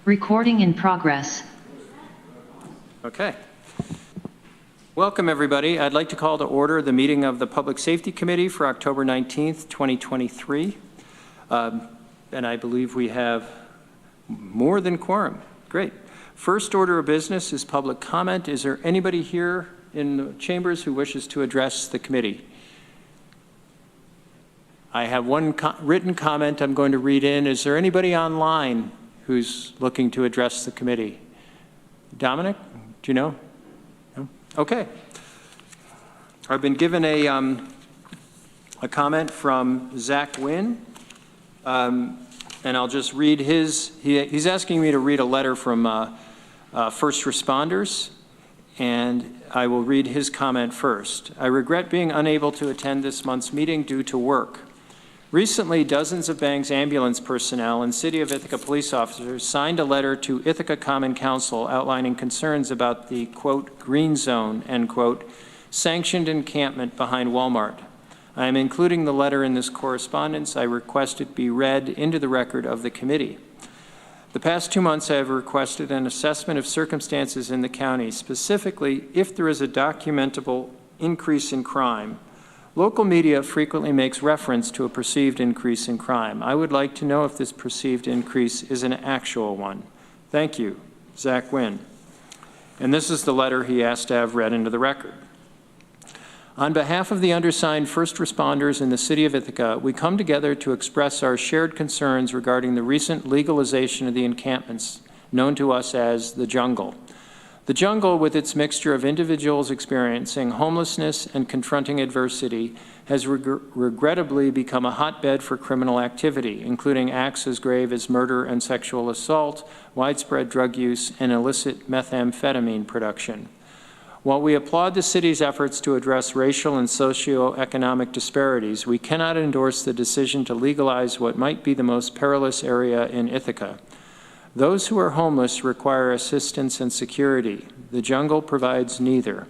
Recording in progress. Okay. Welcome, everybody. I'd like to call to order the meeting of the Public Safety Committee for October 19th, 2023. And I believe we have more than quorum. Great. First order of business is public comment. Is there anybody here in the chambers who wishes to address the committee? I have one written comment I'm going to read in. Is there anybody online who's looking to address the committee? Dominic, do you know? No? Okay. I've been given a comment from Zach Wynn, and I'll just read his. He's asking me to read a letter from first responders, and I will read his comment first. I regret being unable to attend this month's meeting due to work. Recently, dozens of Bangs ambulance personnel and City of Ithaca police officers signed a letter to Ithaca Common Council outlining concerns about the, quote, green zone, end quote, sanctioned encampment behind Walmart. I am including the letter in this correspondence. I request it be read into the record of the committee. The past 2 months, I have requested an assessment of circumstances in the county, specifically if there is a documentable increase in crime. Local media frequently makes reference to a perceived increase in crime. I would like to know if this perceived increase is an actual one. Thank you, Zach Wynn. And this is the letter he asked to have read into the record. On behalf of the undersigned first responders in the City of Ithaca, we come together to express our shared concerns regarding the recent legalization of the encampments, known to us as the jungle. The jungle, with its mixture of individuals experiencing homelessness and confronting adversity, has regrettably become a hotbed for criminal activity, including acts as grave as murder and sexual assault, widespread drug use, and illicit methamphetamine production. While we applaud the city's efforts to address racial and socioeconomic disparities, we cannot endorse the decision to legalize what might be the most perilous area in Ithaca. Those who are homeless require assistance and security. The jungle provides neither.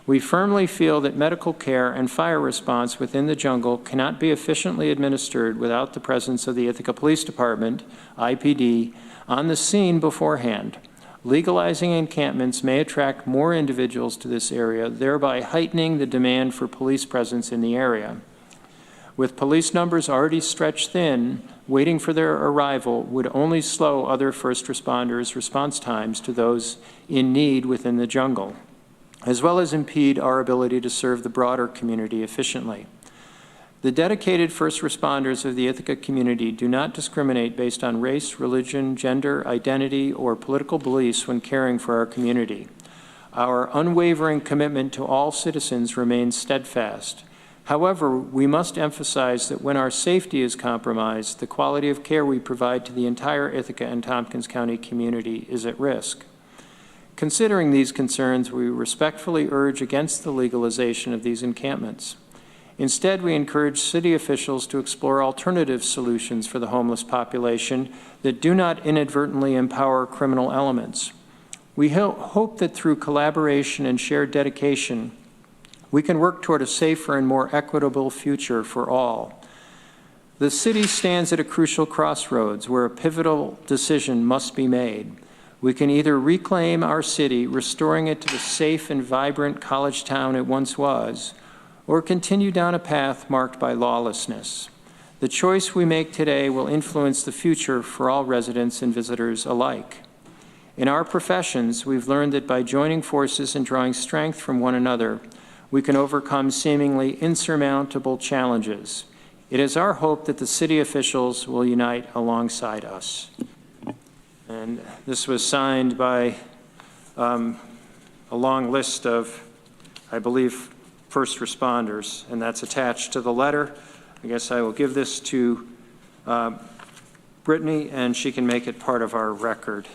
We firmly feel that medical care and fire response within the jungle cannot be efficiently administered without the presence of the Ithaca Police Department, IPD, on the scene beforehand. Legalizing encampments may attract more individuals to this area, thereby heightening the demand for police presence in the area. With police numbers already stretched thin, waiting for their arrival would only slow other first responders' response times to those in need within the jungle, as well as impede our ability to serve the broader community efficiently. The dedicated first responders of the Ithaca community do not discriminate based on race, religion, gender, identity, or political beliefs when caring for our community. Our unwavering commitment to all citizens remains steadfast. However, we must emphasize that when our safety is compromised, the quality of care we provide to the entire Ithaca and Tompkins County community is at risk. Considering these concerns, we respectfully urge against the legalization of these encampments. Instead, we encourage city officials to explore alternative solutions for the homeless population that do not inadvertently empower criminal elements. We hope that through collaboration and shared dedication, we can work toward a safer and more equitable future for all. The city stands at a crucial crossroads where a pivotal decision must be made. We can either reclaim our city, restoring it to the safe and vibrant college town it once was, or continue down a path marked by lawlessness. The choice we make today will influence the future for all residents and visitors alike. In our professions, we've learned that by joining forces and drawing strength from one another, we can overcome seemingly insurmountable challenges. It is our hope that the city officials will unite alongside us. And this was signed by a long list of, I believe, first responders, and that's attached to the letter. I guess I will give this to Brittany, and she can make it part of our record.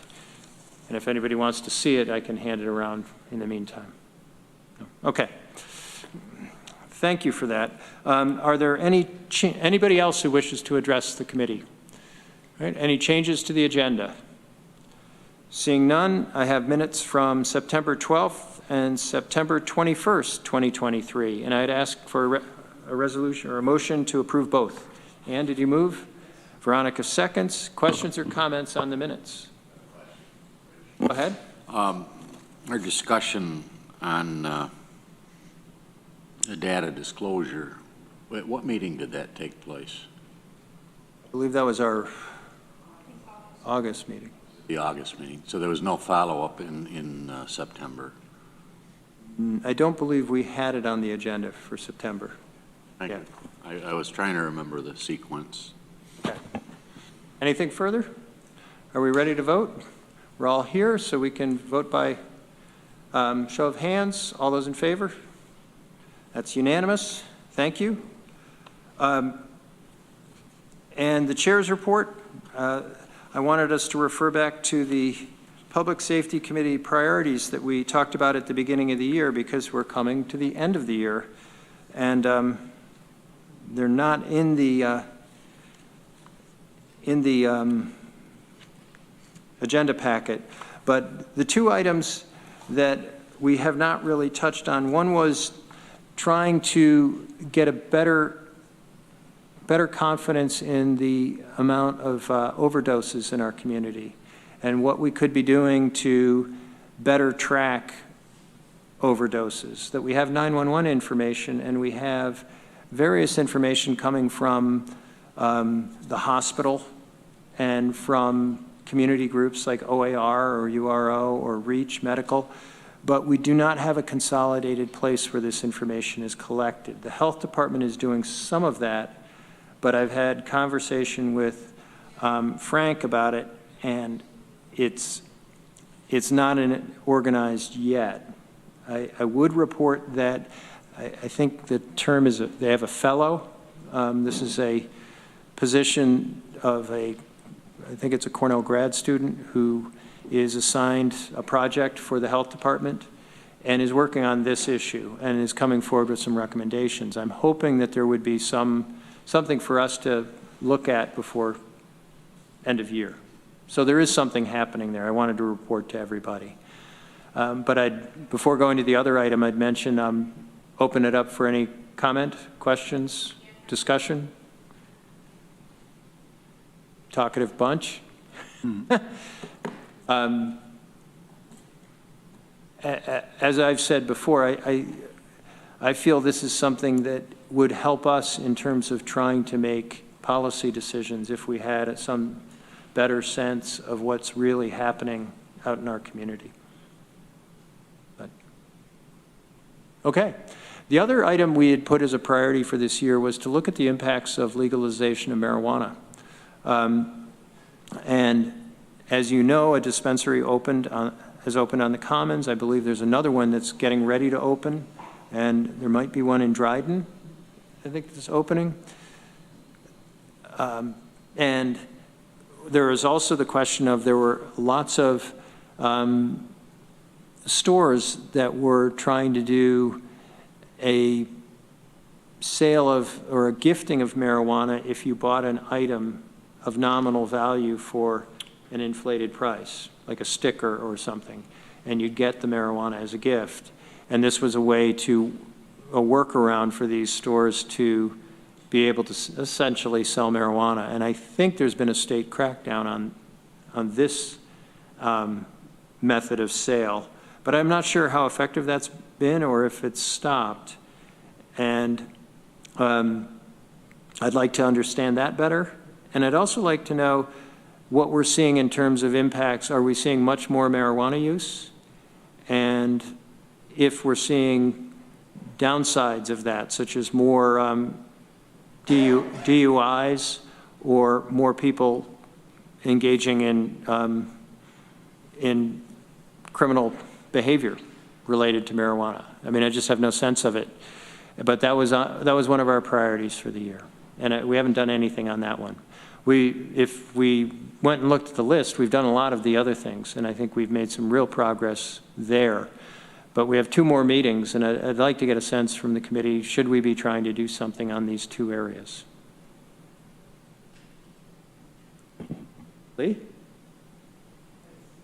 And if anybody wants to see it, I can hand it around in the meantime. Okay. Thank you for that. Are there anybody else who wishes to address the committee? All right, any changes to the agenda? Seeing none, I have minutes from September 12th and September 21st, 2023, and I'd ask for a resolution or a motion to approve both. Ann, did you move? Veronica seconds. Questions or comments on the minutes? Go ahead. Our discussion on the data disclosure, at what meeting did that take place? I believe that was our August meeting. The August meeting. So there was no follow-up in September? I don't believe we had it on the agenda for September. Thank you. I was trying to remember the sequence. Okay. Anything further? Are we ready to vote? We're all here, so we can vote by show of hands. All those in favor? That's unanimous. Thank you. And the chair's report, I wanted us to refer back to the Public Safety Committee priorities that we talked about at the beginning of the year, because we're coming to the end of the year. And they're not in the agenda packet. But the two items that we have not really touched on, one was trying to get a better confidence in the amount of overdoses in our community and what we could be doing to better track overdoses. That we have 911 information and we have various information coming from the hospital and from community groups like OAR or URO or REACH Medical, but we do not have a consolidated place where this information is collected. The health department is doing some of that, but I've had conversation with Frank about it, and it's not organized yet. I would report that I think the term is they have a fellow. This is a position of I think it's a Cornell grad student who is assigned a project for the health department and is working on this issue and is coming forward with some recommendations. I'm hoping that there would be something for us to look at before end of year. So there is something happening there. I wanted to report to everybody. But before going to the other item, I'd mention open it up for any comment, questions, discussion. Talkative bunch. As I've said before, I feel this is something that would help us in terms of trying to make policy decisions if we had some better sense of what's really happening out in our community. But, okay. The other item we had put as a priority for this year was to look at the impacts of legalization of marijuana. And as you know, a dispensary has opened on the Commons. I believe there's another one that's getting ready to open, and there might be one in Dryden, I think, that's opening. And there is also the question of there were lots of stores that were trying to do a sale of or a gifting of marijuana if you bought an item of nominal value for an inflated price, like a sticker or something, and you'd get the marijuana as a gift. And this was a way to, a workaround for these stores to be able to essentially sell marijuana. And I think there's been a state crackdown on this method of sale, but I'm not sure how effective that's been or if it's stopped. And I'd like to understand that better. And I'd also like to know what we're seeing in terms of impacts. Are we seeing much more marijuana use? And if we're seeing downsides of that, such as more DUIs or more people engaging in criminal behavior related to marijuana. I mean, I just have no sense of it. But that was one of our priorities for the year, and we haven't done anything on that one. If we went and looked at the list, we've done a lot of the other things, and I think we've made some real progress there. But we have 2 more meetings, and I'd like to get a sense from the committee, should we be trying to do something on these 2 areas? Lee?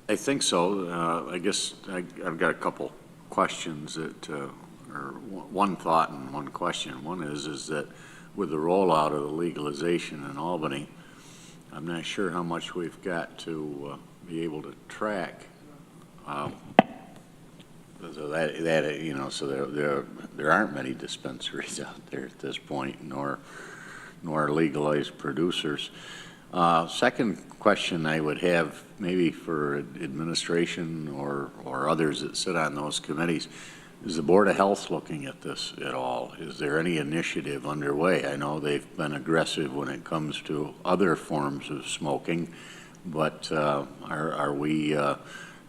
I think so. I guess I've got a couple questions that, or one thought and one question. One is that with the rollout of the legalization in Albany, I'm not sure how much we've got to be able to track So that you know, so there aren't many dispensaries out there at this point, nor legalized producers. Second question I would have, maybe for administration or others that sit on those committees, is the Board of Health looking at this at all? Is there any initiative underway? I know they've been aggressive when it comes to other forms of smoking, but are we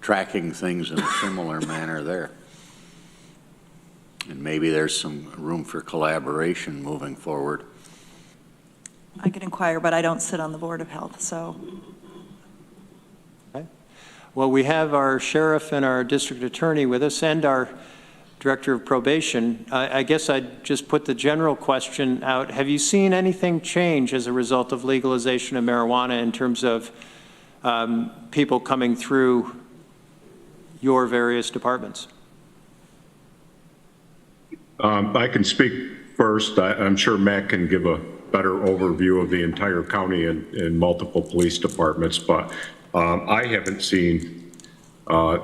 tracking things in a similar manner there? And maybe there's some room for collaboration moving forward. I could inquire, but I don't sit on the Board of Health, so. Okay. Well, we have our sheriff and our district attorney with us and our director of probation. I guess I'd just put the general question out. Have you seen anything change as a result of legalization of marijuana in terms of people coming through your various departments? I can speak first. I'm sure Matt can give a better overview of the entire county and multiple police departments, but I haven't seen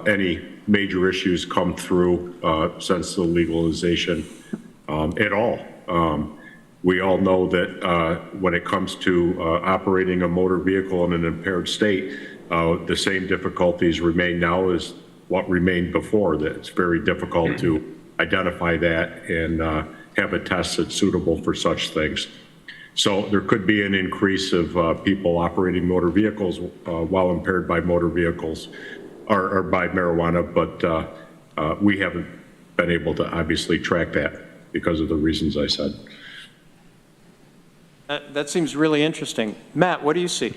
any major issues come through since the legalization at all. We all know that when it comes to operating a motor vehicle in an impaired state, the same difficulties remain now as what remained before, that it's very difficult to identify that and have a test that's suitable for such things. So there could be an increase of people operating motor vehicles while impaired by motor vehicles or by marijuana, but we haven't been able to obviously track that because of the reasons I said. That seems really interesting. Matt, what do you see?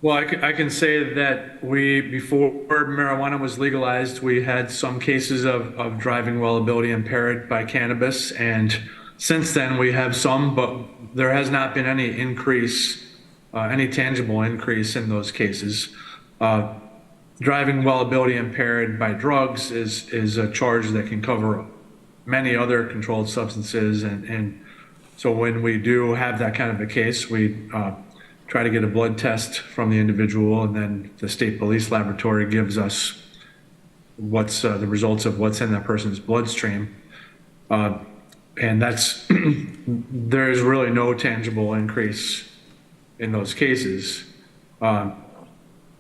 Well, I can say that before marijuana was legalized, we had some cases of driving while ability impaired by cannabis. And since then we have some, but there has not been any increase, any tangible increase in those cases. Driving while ability impaired by drugs is a charge that can cover many other controlled substances. And so when we do have that kind of a case, we try to get a blood test from the individual, and then the state police laboratory gives us what's the results of what's in that person's bloodstream. And that's, there is really no tangible increase in those cases.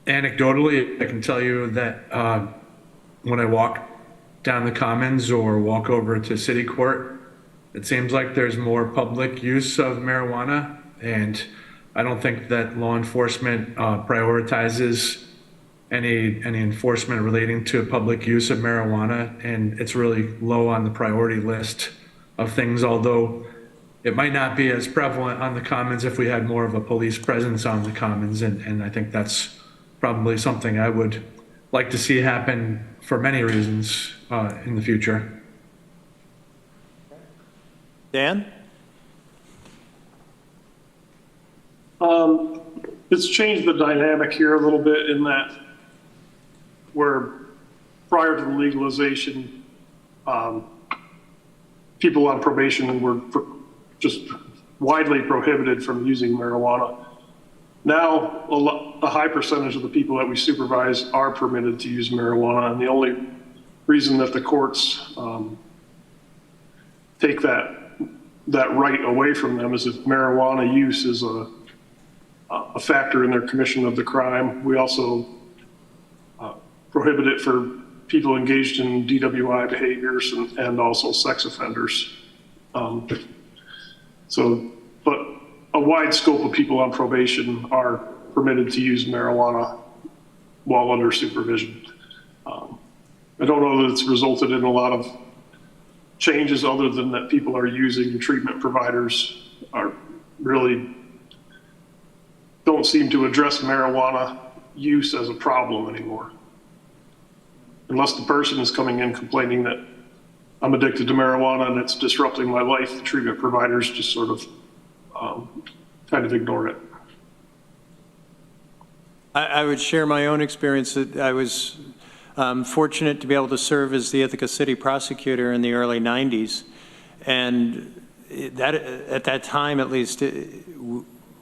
Anecdotally, I can tell you that when I walk down the Commons or walk over to City Court, it seems like there's more public use of marijuana, and I don't think that law enforcement prioritizes any enforcement relating to public use of marijuana, and it's really low on the priority list of things, although it might not be as prevalent on the Commons if we had more of a police presence on the Commons, and I think that's probably something I would like to see happen for many reasons in the future. Dan? It's changed the dynamic here a little bit in that where prior to the legalization, people on probation were just widely prohibited from using marijuana. Now, a high percentage of the people that we supervise are permitted to use marijuana, and the only reason that the courts take that right away from them is if marijuana use is a factor in their commission of the crime. We also prohibit it for people engaged in DWI behaviors and also sex offenders. But a wide scope of people on probation are permitted to use marijuana while under supervision. I don't know that it's resulted in a lot of changes other than that people are using, treatment providers are really don't seem to address marijuana use as a problem anymore. Unless the person is coming in complaining that I'm addicted to marijuana and it's disrupting my life, the treatment providers just sort of kind of ignore it. I would share my own experience. That I was fortunate to be able to serve as the Ithaca City prosecutor in the early 90s. And that, at that time, at least,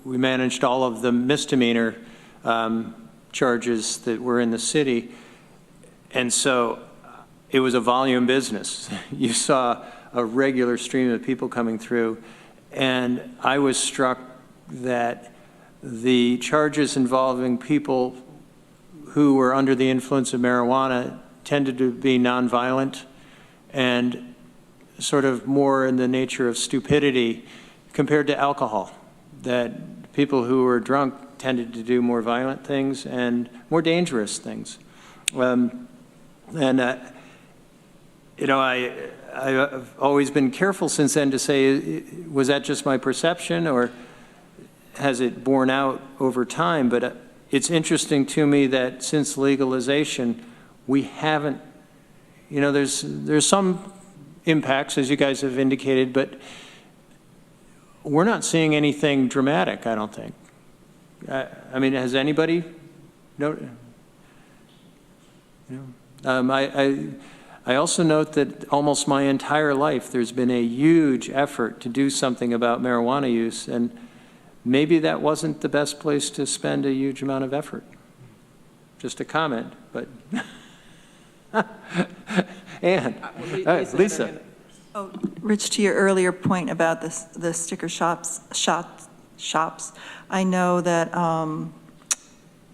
we managed all of the misdemeanor charges that were in the city. And so it was a volume business. You saw a regular stream of people coming through, and I was struck that the charges involving people who were under the influence of marijuana tended to be nonviolent and sort of more in the nature of stupidity compared to alcohol, that people who were drunk tended to do more violent things and more dangerous things. You know, I've always been careful since then to say, was that just my perception, or has it borne out over time? But it's interesting to me that since legalization, we haven't, you know, there's some impacts, as you guys have indicated, but we're not seeing anything dramatic, I don't think. I mean, has anybody noted? You know, I also note that almost my entire life there's been a huge effort to do something about marijuana use, and maybe that wasn't the best place to spend a huge amount of effort. Just a comment, but Ann, Lisa. Oh, Rich, to your earlier point about the sticker shops, I know that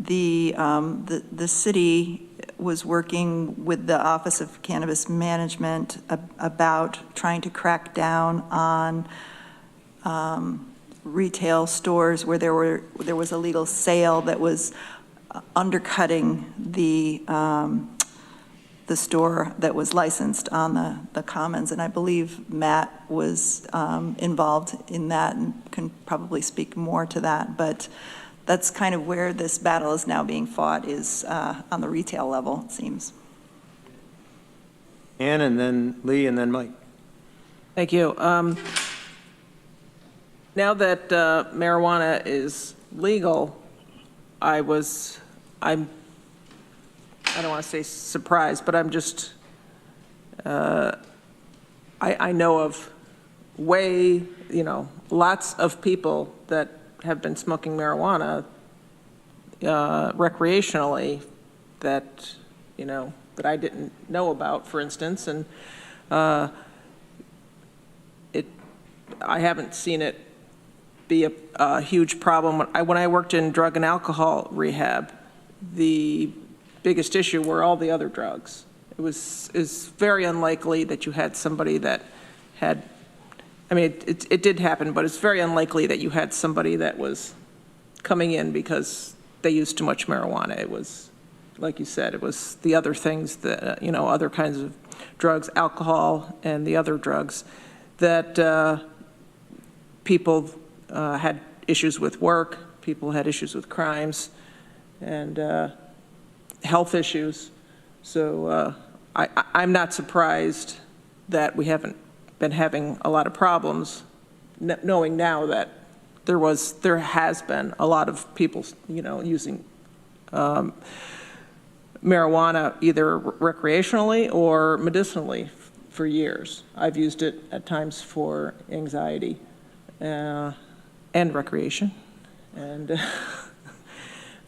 the city was working with the Office of Cannabis Management about trying to crack down on retail stores where there was a legal sale that was undercutting the store that was licensed on the commons, and I believe Matt was involved in that and can probably speak more to that, but that's kind of where this battle is now being fought, is on the retail level, it seems. Ann, and then Lee, and then Mike. Thank you. Now that marijuana is legal, I don't want to say surprised, but I'm just, I know of lots of people that have been smoking marijuana recreationally that I didn't know about, for instance, and I haven't seen it be a huge problem. When I worked in drug and alcohol rehab, the biggest issue were all the other drugs. It's very unlikely that you had somebody that had, I mean, it did happen, but it's very unlikely that you had somebody that was coming in because they used too much marijuana. It was, like you said, it was the other things that, other kinds of drugs, alcohol and the other drugs that people had issues with work, people had issues with crimes and health issues. So I'm not surprised that we haven't been having a lot of problems, knowing now that there has been a lot of people, using marijuana either recreationally or medicinally for years. I've used it at times for anxiety and recreation, and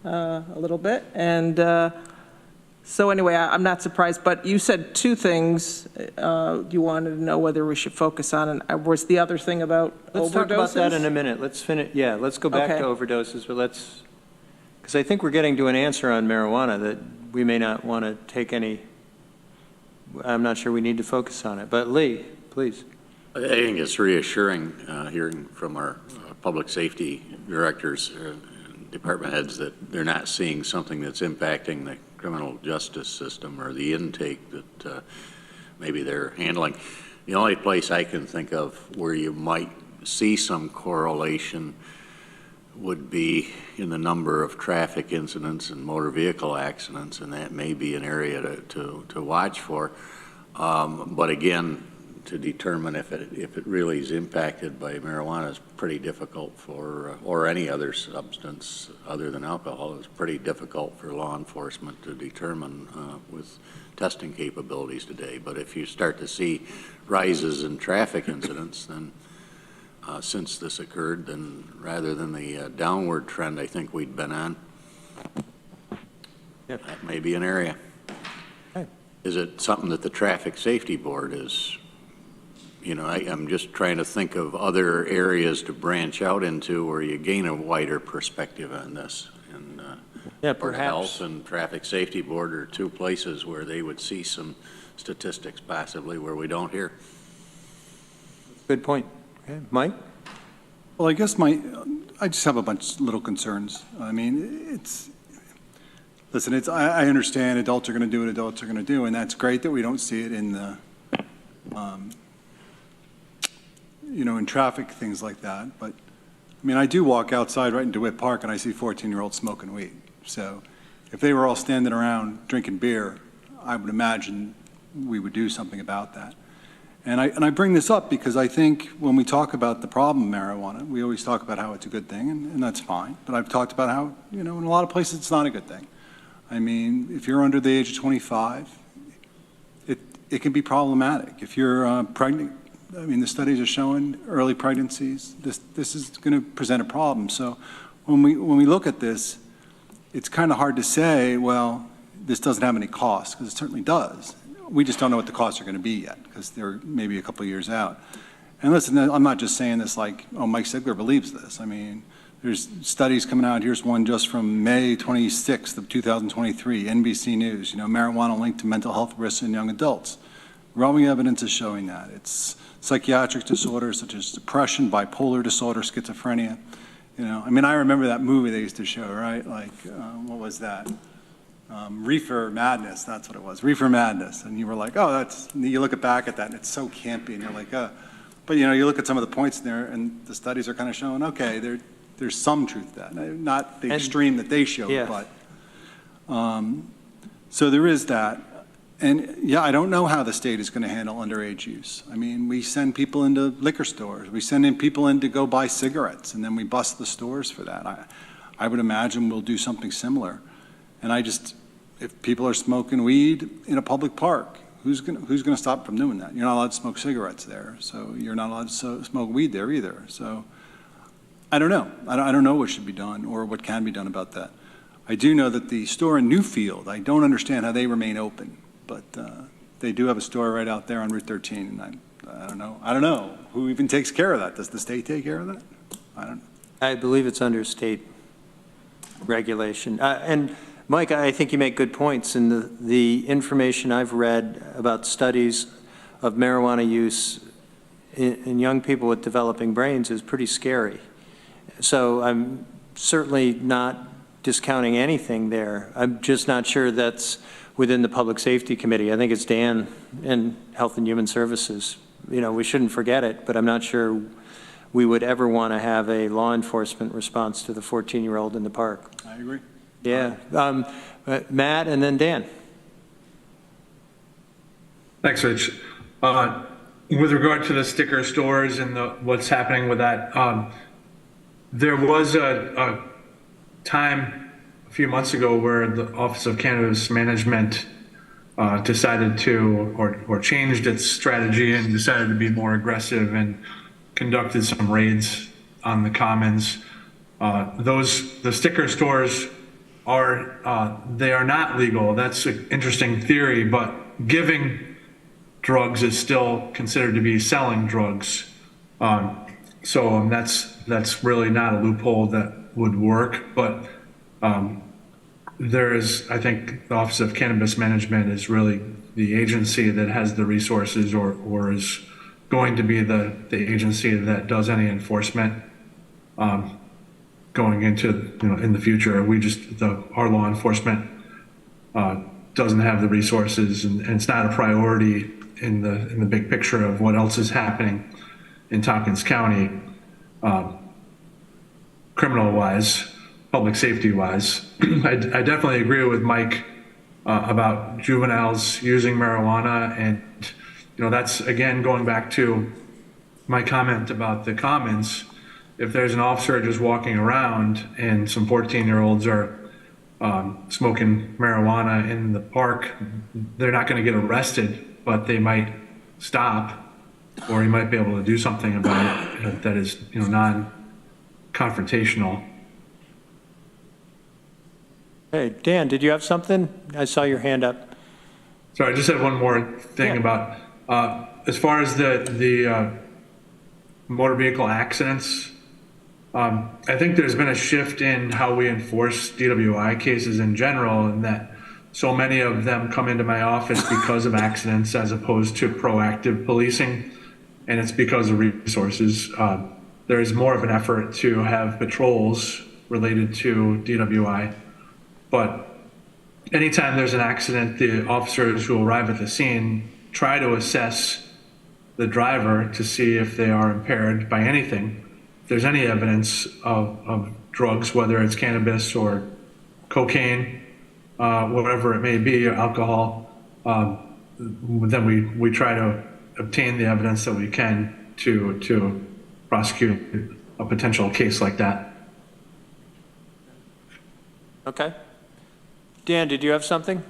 a little bit. And so anyway, I'm not surprised, but you said two things you wanted to know whether we should focus on, and was the other thing about overdoses? Let's talk about that in a minute. Let's finish. Yeah, let's go back Okay. to overdoses, but because I think we're getting to an answer on marijuana that we may not want to take any, I'm not sure we need to focus on it. But Lee, please. I think it's reassuring hearing from our public safety directors and department heads that they're not seeing something that's impacting the criminal justice system or the intake that maybe they're handling. The only place I can think of where you might see some correlation would be in the number of traffic incidents and motor vehicle accidents, and that may be an area to watch for. But again, to determine if it really is impacted by marijuana is pretty difficult for, or any other substance other than alcohol, is pretty difficult for law enforcement to determine with testing capabilities today. But if you start to see rises in traffic incidents, then since this occurred, then rather than the downward trend I think we'd been on, that may be an area. Is it something that the Traffic Safety Board is, I'm just trying to think of other areas to branch out into where you gain a wider perspective on this. And Yeah, Board of perhaps. Health and Traffic Safety Board are two places where they would see some statistics possibly where we don't hear. Good point. Okay, Mike? Well, I guess I just have a bunch of little concerns. I mean, I understand adults are going to do what adults are going to do, and that's great that we don't see it in the, in traffic, things like that. But, I mean, I do walk outside right in DeWitt Park, and I see 14-year-olds smoking weed. So if they were all standing around drinking beer, I would imagine we would do something about that. And I bring this up because I think when we talk about the problem of marijuana, we always talk about how it's a good thing, and that's fine. But I've talked about how, in a lot of places it's not a good thing. I mean, if you're under the age of 25, it can be problematic. If you're pregnant, I mean, the studies are showing early pregnancies, this is going to present a problem. So when we look at this, it's kind of hard to say, well, this doesn't have any cost, because it certainly does. We just don't know what the costs are going to be yet, because they're maybe a couple of years out. And listen, I'm not just saying this like, oh, Mike Sigler believes this. I mean, there's studies coming out. Here's one just from May 26th of 2023, NBC News, marijuana linked to mental health risks in young adults. Growing evidence is showing that. It's psychiatric disorders such as depression, bipolar disorder, schizophrenia. I mean, I remember that movie they used to show, right? Like, what was that? Reefer Madness, that's what it was, Reefer Madness. And you were like, oh, you look back at that and it's so campy, and you're like, but you look at some of the points in there and the studies are kind of showing, okay, there's some truth to that. Not the extreme that they showed, yeah. But, so there is that. And yeah, I don't know how the state is going to handle underage use. I mean, we send people into liquor stores, we send in people in to go buy cigarettes, and then we bust the stores for that. I would imagine we'll do something similar. And if people are smoking weed in a public park, who's going to stop from doing that? You're not allowed to smoke cigarettes there, so you're not allowed to smoke weed there either. So I don't know. I don't know what should be done or what can be done about that. I do know that the store in Newfield, I don't understand how they remain open, but they do have a store right out there on Route 13, and I don't know who even takes care of that. Does the state take care of that? I don't know. I believe it's under state regulation. And Mike, I think you make good points, and the information I've read about studies of marijuana use in young people with developing brains is pretty scary. So I'm certainly not discounting anything there. I'm just not sure that's within the Public Safety Committee. I think it's Dan and Health and Human Services. We shouldn't forget it, but I'm not sure we would ever want to have a law enforcement response to the 14-year-old in the park. I agree. Yeah. Matt and then Dan. Thanks, Rich. With regard to the sticker stores and what's happening with that, there was a time a few months ago where the Office of Cannabis Management decided to, or changed its strategy and decided to be more aggressive and conducted some raids on the commons. The sticker stores they are not legal. That's an interesting theory, but giving drugs is still considered to be selling drugs. So that's really not a loophole that would work, but there is, I think, the Office of Cannabis Management is really the agency that has the resources or is going to be the agency that does any enforcement going into, in the future. Our law enforcement doesn't have the resources, and it's not a priority in the big picture of what else is happening in Tompkins County, criminal-wise, public safety-wise. I definitely agree with Mike about juveniles using marijuana, and that's again going back to my comment about the commons. If there's an officer just walking around and some 14-year-olds are smoking marijuana in the park, they're not going to get arrested, but they might stop, or he might be able to do something about it that is, non-confrontational. Hey, Dan, did you have something? I saw your hand up. Sorry, I just had one more thing about, as far as the motor vehicle accidents, I think there's been a shift in how we enforce DWI cases in general, and that so many of them come into my office because of accidents as opposed to proactive policing, and it's because of resources. There is more of an effort to have patrols related to DWI, but anytime there's an accident, the officers who arrive at the scene try to assess the driver to see if they are impaired by anything. If there's any evidence of drugs, whether it's cannabis or cocaine, whatever it may be, or alcohol, then we try to obtain the evidence that we can to prosecute a potential case like that. Okay. Dan, did you have something?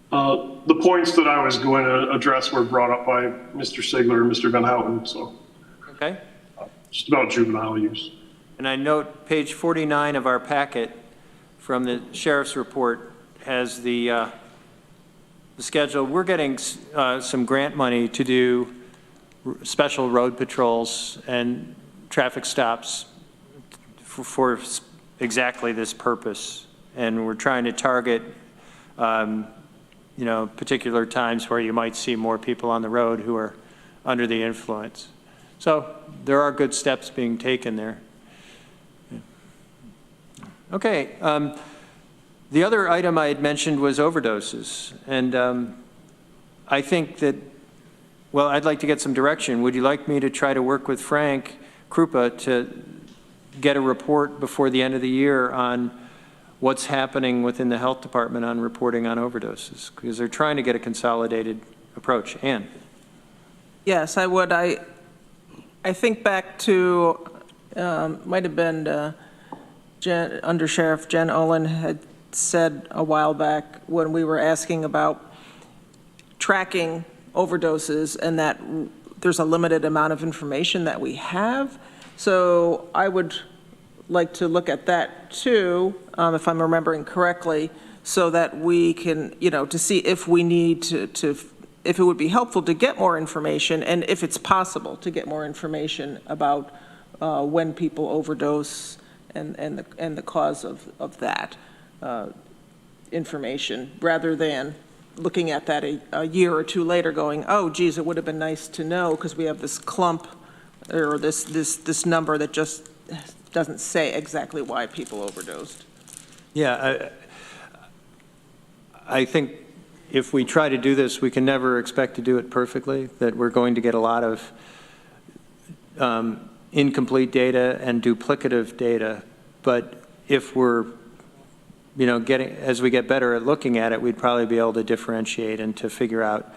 The points that I was going to address were brought up by Mr. Sigler and Mr. Van Houten, so Okay. just about juvenile use. And I note page 49 of our packet from the sheriff's report has the schedule. We're getting some grant money to do special road patrols and traffic stops for exactly this purpose. And we're trying to target, particular times where you might see more people on the road who are under the influence. So there are good steps being taken there. Okay. The other item I had mentioned was overdoses. And I think that, well, I'd like to get some direction. Would you like me to try to work with Frank Krupa to get a report before the end of the year on what's happening within the health department on reporting on overdoses? Because they're trying to get a consolidated approach. Ann? Yes, I would. I think back to, might have been Under Sheriff Jen Olin had said a while back when we were asking about tracking overdoses and that there's a limited amount of information that we have. So I would like to look at that too, if I'm remembering correctly, so that we can, to see if we need to if it would be helpful to get more information, and if it's possible to get more information about when people overdose and the cause of that information, rather than looking at that a year or two later going, oh, geez, it would have been nice to know because we have this clump or this number that just doesn't say exactly why people overdosed. Yeah, I think if we try to do this, we can never expect to do it perfectly, that we're going to get a lot of incomplete data and duplicative data. But if we're, as we get better at looking at it, we'd probably be able to differentiate and to figure out,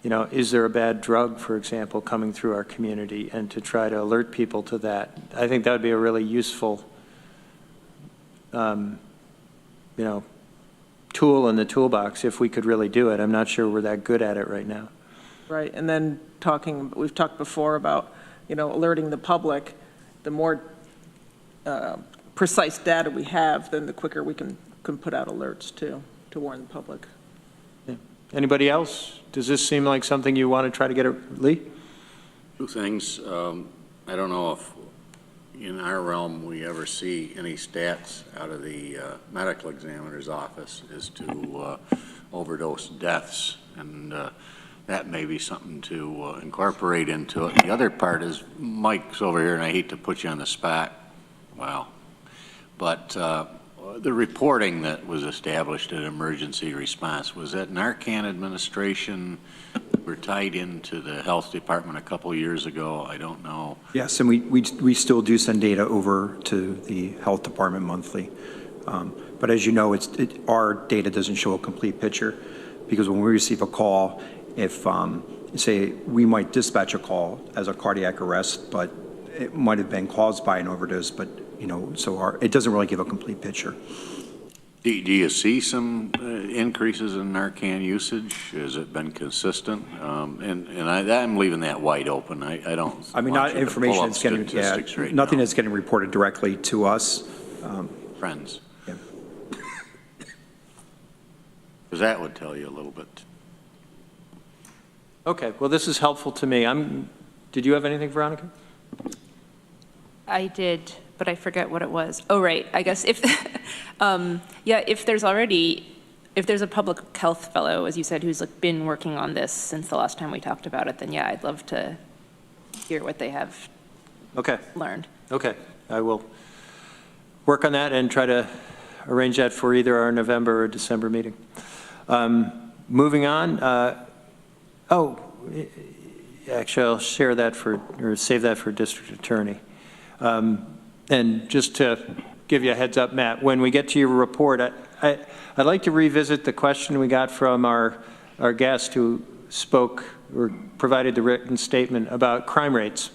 is there a bad drug, for example, coming through our community, and to try to alert people to that. I think that would be a really useful, tool in the toolbox if we could really do it. I'm not sure we're that good at it right now. Right, and then we've talked before about, alerting the public. The more precise data we have, then the quicker we can put out alerts too, to warn the public. Yeah. Anybody else? Does this seem like something you want to try to get at, Lee? Two things. I don't know if in our realm we ever see any stats out of the medical examiner's office as to overdose deaths, and that may be something to incorporate into it. The other part is, Mike's over here, and I hate to put you on the spot, but the reporting that was established at emergency response, was that Narcan administration were tied into the health department a couple years ago? I don't know. Yes, and we still do send data over to the health department monthly. But as you know, our data doesn't show a complete picture, because when we receive a call, if say we might dispatch a call as a cardiac arrest, but it might have been caused by an overdose, but so it doesn't really give a complete picture. Do you see some increases in Narcan usage? Has it been consistent? I'm leaving that wide open. I don't. I mean, not information that's getting, nothing that's getting reported directly to us. Friends. Yeah. Because because that would tell you a little bit. Okay, well, this is helpful to me. Did you have anything, Veronica? I did, but I forget what it was. Oh, right. I guess if, if there's a public health fellow, as you said, who's like been working on this since the last time we talked about it, then yeah, I'd love to hear what they have learned. Okay, I will work on that and try to arrange that for either our November or December meeting. Moving on. Actually, I'll share that save that for district attorney. And just to give you a heads up, Matt, when we get to your report, I'd like to revisit the question we got from our guest who spoke or provided the written statement about crime rates.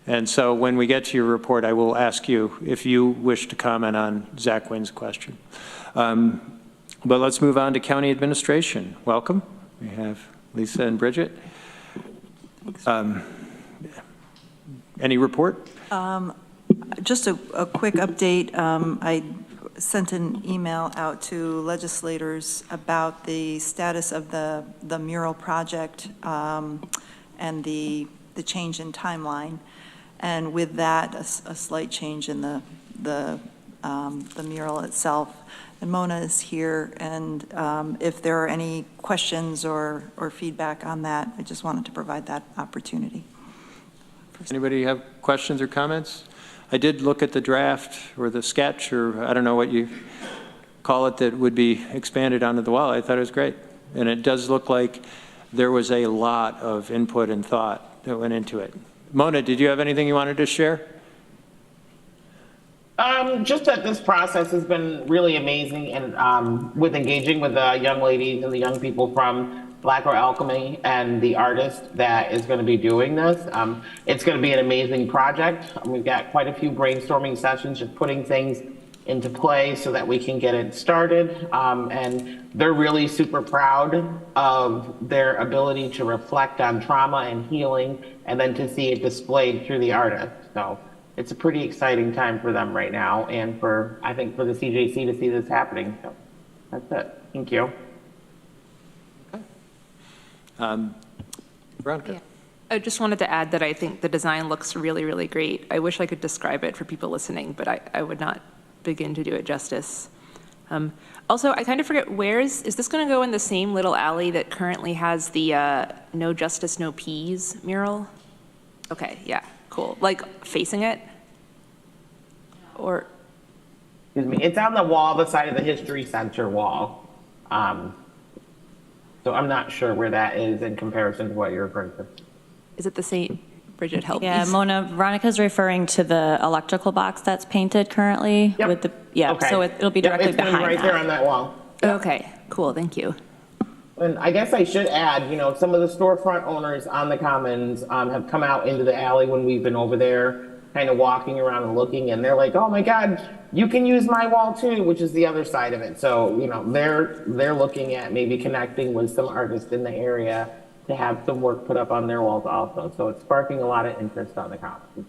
And so when we get to your report, I will ask you if you wish to comment on Zach Wynn's question. But let's move on to county administration. Welcome. We have Lisa and Bridget. Any report? Just a quick update. I sent an email out to legislators about the status of the mural project and the change in timeline. And with that, a slight change in the mural itself. And Mona is here, and if there are any questions or feedback on that, I just wanted to provide that opportunity. Anybody have questions or comments? I did look at the draft or the sketch, or I don't know what you call it, that would be expanded onto the wall. I thought it was great. And it does look like there was a lot of input and thought that went into it. Mona, did you have anything you wanted to share? Just that this process has been really amazing, and with engaging with the young ladies and the young people from Black Row Alchemy and the artist that is going to be doing this. It's going to be an amazing project. We've got quite a few brainstorming sessions, just putting things into play so that we can get it started. And they're really super proud of their ability to reflect on trauma and healing, and then to see it displayed through the artist. So it's a pretty exciting time for them right now, and I think for the CJC to see this happening. So that's it. Thank you. Veronica. Yeah. I just wanted to add that I think the design looks really, really great. I wish I could describe it for people listening, but I would not begin to do it justice. Also, I kind of forget, is this going to go in the same little alley that currently has the No Justice, No Peas mural? Okay, yeah, cool. Like facing it? Or? Excuse me. It's on the wall, the side of the History Center wall. So I'm not sure where that is in comparison to what you're referring to. Is it the same? Bridget, help me. Yeah, Mona, Veronica's referring to the electrical box that's painted currently. Yep. With okay. So it'll be directly it's gonna behind be right there on that wall. Yep. Okay, cool, thank you. And I guess I should add, some of the storefront owners on the Commons have come out into the alley when we've been over there, kind of walking around and looking, and they're like, oh my God, you can use my wall too, which is the other side of it. So, they're looking at maybe connecting with some artists in the area to have some work put up on their walls also. So it's sparking a lot of interest on the Commons.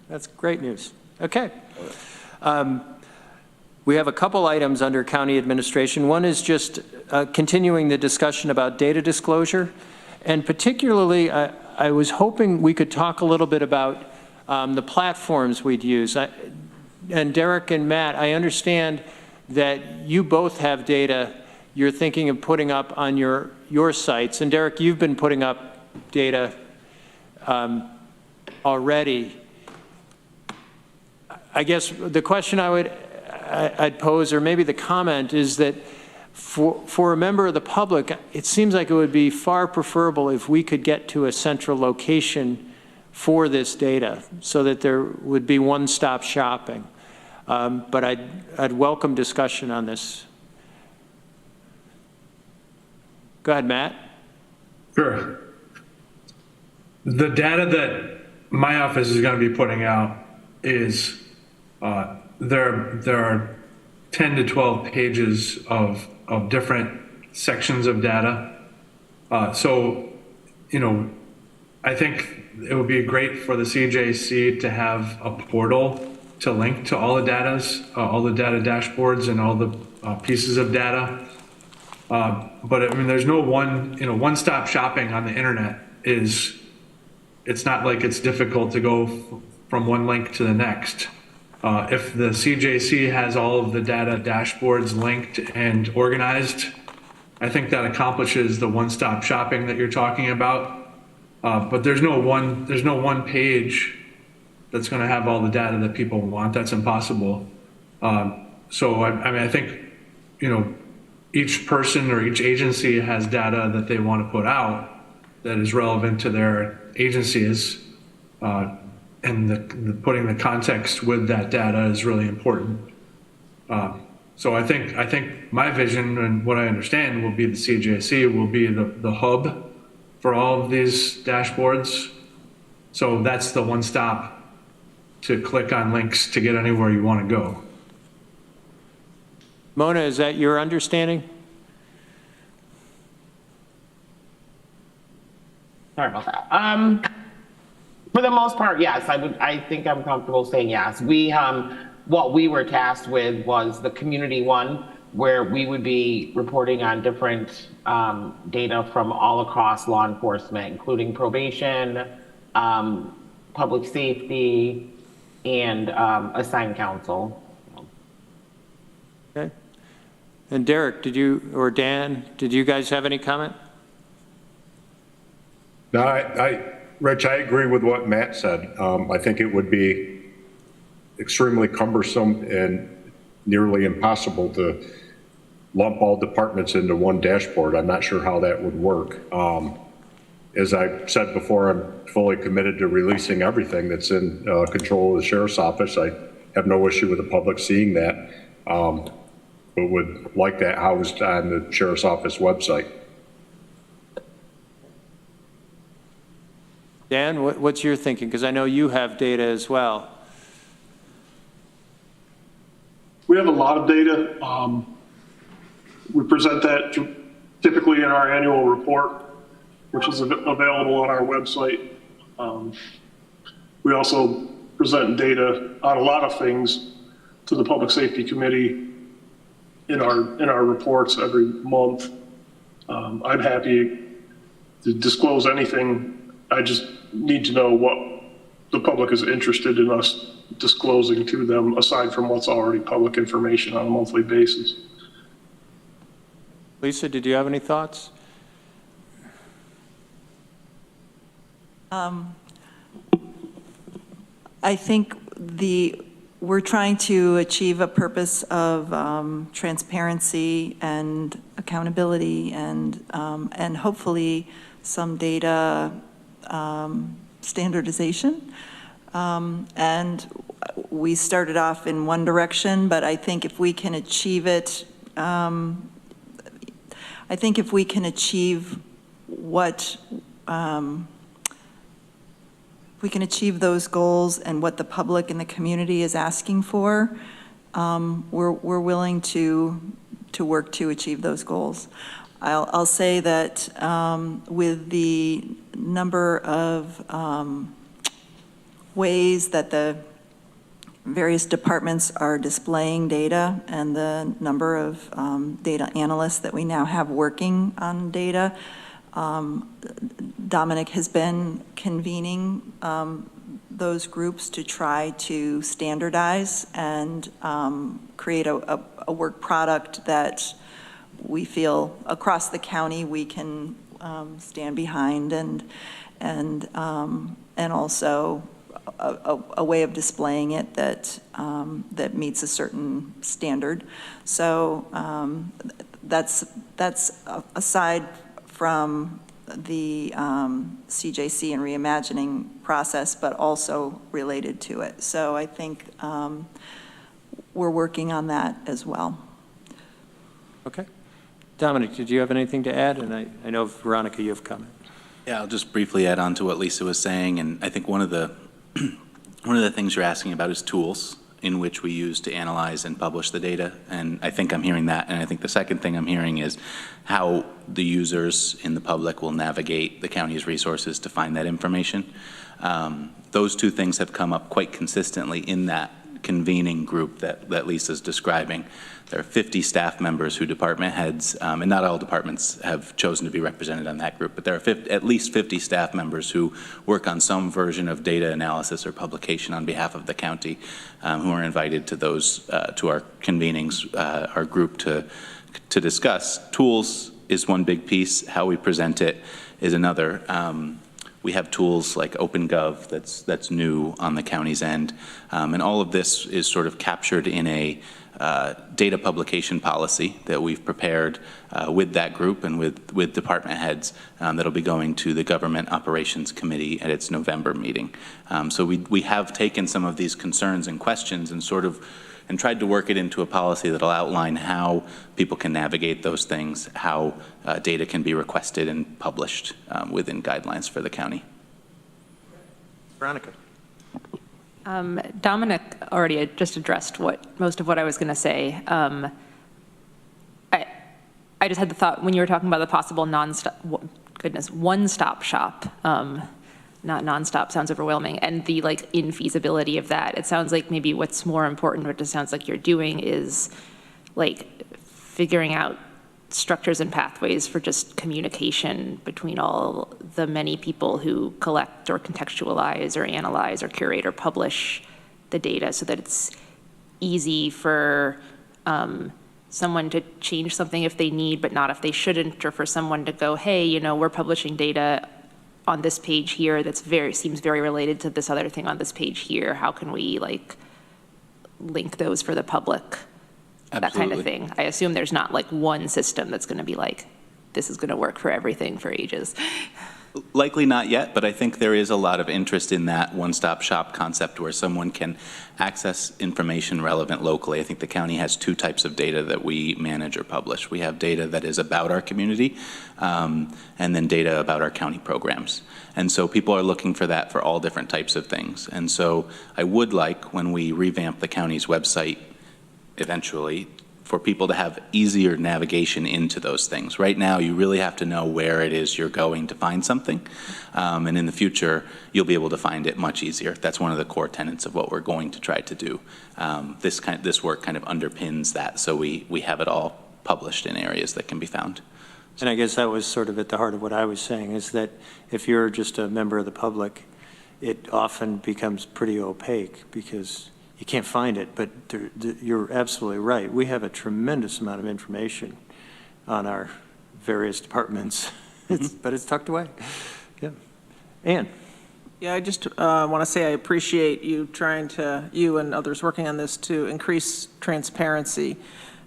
That's great news. Okay. We have a couple items under county administration. One is just continuing the discussion about data disclosure. And particularly, I was hoping we could talk a little bit about the platforms we'd use. And Derek and Matt, I understand that you both have data you're thinking of putting up on your sites. And Derek, you've been putting up data already. I guess the question I'd pose, or maybe the comment, is that for a member of the public, it seems like it would be far preferable if we could get to a central location for this data so that there would be one-stop shopping. But I'd welcome discussion on this. Go ahead, Matt. Sure. The data that my office is going to be putting out is there are 10 to 12 pages of different sections of data. So, I think it would be great for the CJC to have a portal to link to all the data dashboards and all the pieces of data. But I mean, there's no one-stop shopping on the internet it's not like it's difficult to go from one link to the next. If the CJC has all of the data dashboards linked and organized, I think that accomplishes the one-stop shopping that you're talking about. But there's no one page that's going to have all the data that people want. That's impossible. So I mean, I think, each person or each agency has data that they want to put out that is relevant to their agencies, and putting the context with that data is really important. So I think my vision and what I understand will be the CJC will be the hub for all of these dashboards. So that's the one stop to click on links to get anywhere you want to go. Mona, is that your understanding? Sorry about that. For the most part, yes. I think I'm comfortable saying yes. What we were tasked with was the community one, where we would be reporting on different data from all across law enforcement, including probation, public safety, and assigned counsel. Okay. And Derek, or Dan, did you guys have any comment? No, Rich, I agree with what Matt said. I think it would be extremely cumbersome and nearly impossible to lump all departments into one dashboard. I'm not sure how that would work. As I said before, I'm fully committed to releasing everything that's in control of the sheriff's office. I have no issue with the public seeing that, but would like that housed on the sheriff's office website. Dan, what's your thinking? Because I know you have data as well. We have a lot of data. We present that typically in our annual report, which is available on our website. We also present data on a lot of things to the Public Safety Committee in our reports every month. I'm happy to disclose anything. I just need to know what the public is interested in us disclosing to them, aside from what's already public information on a monthly basis. Lisa, did you have any thoughts? I think we're trying to achieve a purpose of transparency and accountability and hopefully some data standardization. And we started off in one direction, but I think if we can achieve it, I think if we can achieve we can achieve those goals and what the public and the community is asking for, we're willing to work to achieve those goals. I'll say that with the number of ways that the various departments are displaying data and the number of data analysts that we now have working on data, Dominic has been convening those groups to try to standardize and create a work product that we feel across the county we can stand behind, and also a way of displaying it that that meets a certain standard. So that's aside from the CJC and reimagining process, but also related to it. So I think we're working on that as well. Okay. Dominic, did you have anything to add? And I know, Veronica, you have a comment. Yeah, I'll just briefly add on to what Lisa was saying. And I think one of the things you're asking about is tools in which we use to analyze and publish the data. And I think I'm hearing that. And I think the second thing I'm hearing is how the users in the public will navigate the county's resources to find that information. Those two things have come up quite consistently in that convening group that Lisa's describing. There are 50 staff members who department heads, and not all departments have chosen to be represented on that group, but there are at least 50 staff members who work on some version of data analysis or publication on behalf of the county, who are invited to those, to our convenings, our group to discuss. Tools is one big piece. How we present it is another. We have tools like OpenGov that's new on the county's end, and all of this is sort of captured in a data publication policy that we've prepared with that group and with department heads that'll be going to the Government Operations Committee at its November meeting. So we have taken some of these concerns and questions and tried to work it into a policy that'll outline how people can navigate those things, how data can be requested and published within guidelines for the county. Veronica. Dominic already just addressed most of what I was going to say. I just had the thought when you were talking about the possible one-stop shop, not nonstop sounds overwhelming, and the infeasibility of that. It sounds like maybe what's more important, what it sounds like you're doing, is figuring out structures and pathways for just communication between all the many people who collect or contextualize or analyze or curate or publish the data, so that it's easy for someone to change something if they need, but not if they shouldn't, or for someone to go, hey, we're publishing data on this page here that's seems very related to this other thing on this page here. How can we link those for the public? Absolutely. That kind of thing. I assume there's not one system that's going to be this is going to work for everything for ages. Likely not yet, but I think there is a lot of interest in that one-stop shop concept where someone can access information relevant locally. I think the county has two types of data that we manage or publish. We have data that is about our community, and then data about our county programs. And so people are looking for that for all different types of things. And so I would like, when we revamp the county's website eventually, for people to have easier navigation into those things. Right now, you really have to know where it is you're going to find something. And in the future, you'll be able to find it much easier. That's one of the core tenets of what we're going to try to do. This work kind of underpins that, so we have it all published in areas that can be found. And I guess that was sort of at the heart of what I was saying, is that if you're just a member of the public, it often becomes pretty opaque because you can't find it, but you're absolutely right. We have a tremendous amount of information on our various departments, but it's tucked away. Yeah. Ann. Yeah, I just want to say I appreciate you you and others working on this to increase transparency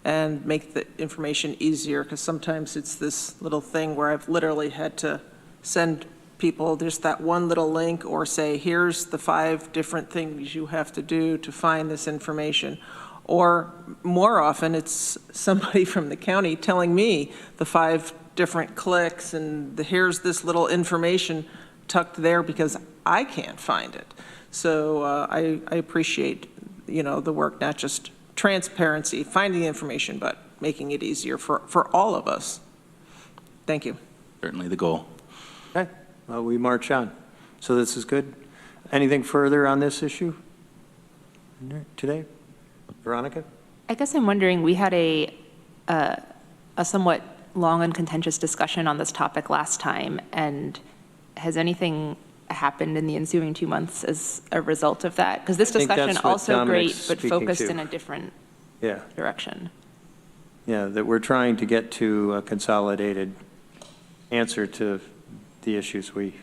and make the information easier, because sometimes it's this little thing where I've literally had to send people just that one little link or say, here's the 5 different things you have to do to find this information. Or more often, it's somebody from the county telling me the 5 different clicks and here's this little information tucked there because I can't find it. So I appreciate, the work, not just transparency, finding the information, but making it easier for all of us. Thank you. Certainly the goal. Okay. Well, we march on. So this is good. Anything further on this issue today? Veronica? I guess I'm wondering, we had a somewhat long and contentious discussion on this topic last time, and has anything happened in the ensuing 2 months as a result of that? Because this discussion also great, but focused in a different direction. Yeah, that we're trying to get to a consolidated answer to the issues we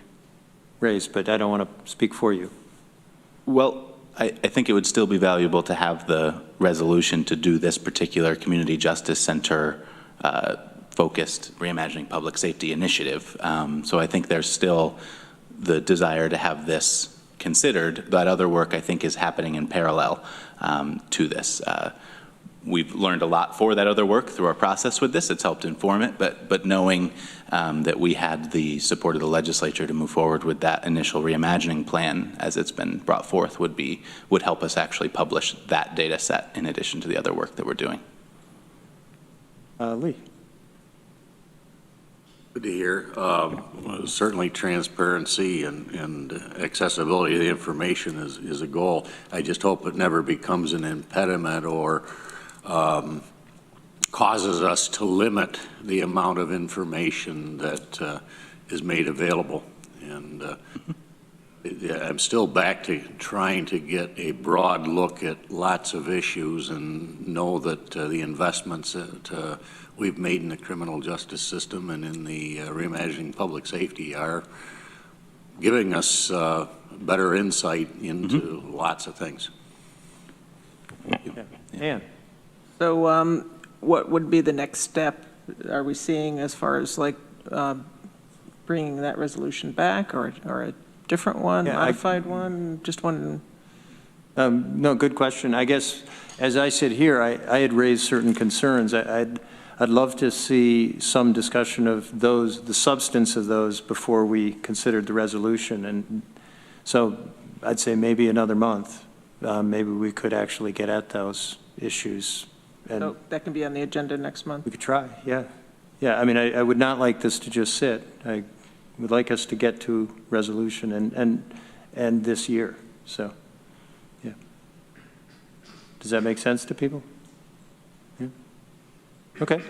raised, but I don't want to speak for you. Well, I think it would still be valuable to have the resolution to do this particular Community Justice Center focused Reimagining Public Safety initiative. So I think there's still the desire to have this considered. That other work, I think, is happening in parallel to this. We've learned a lot for that other work through our process with this. It's helped inform it, but knowing that we had the support of the legislature to move forward with that initial reimagining plan as it's been brought forth would help us actually publish that data set in addition to the other work that we're doing. Lee. Good to hear. Certainly transparency and accessibility of the information is a goal. I just hope it never becomes an impediment or causes us to limit the amount of information that is made available. And I'm still back to trying to get a broad look at lots of issues and know that the investments that we've made in the criminal justice system and in the Reimagining public safety are giving us better insight into lots of things. Ann. So what would be the next step? Are we seeing as far as like bringing that resolution back or a different one, modified one, just one? No, good question. I guess as I sit here, I had raised certain concerns. I'd love to see some discussion of those, the substance of those, before we considered the resolution. And so I'd say maybe another month. Maybe we could actually get at those issues. And So that can be on the agenda next month? we could try, yeah. Yeah, I mean, I would not like this to just sit. I would like us to get to resolution and this year, so, yeah. Does that make sense to people? Yeah. Okay.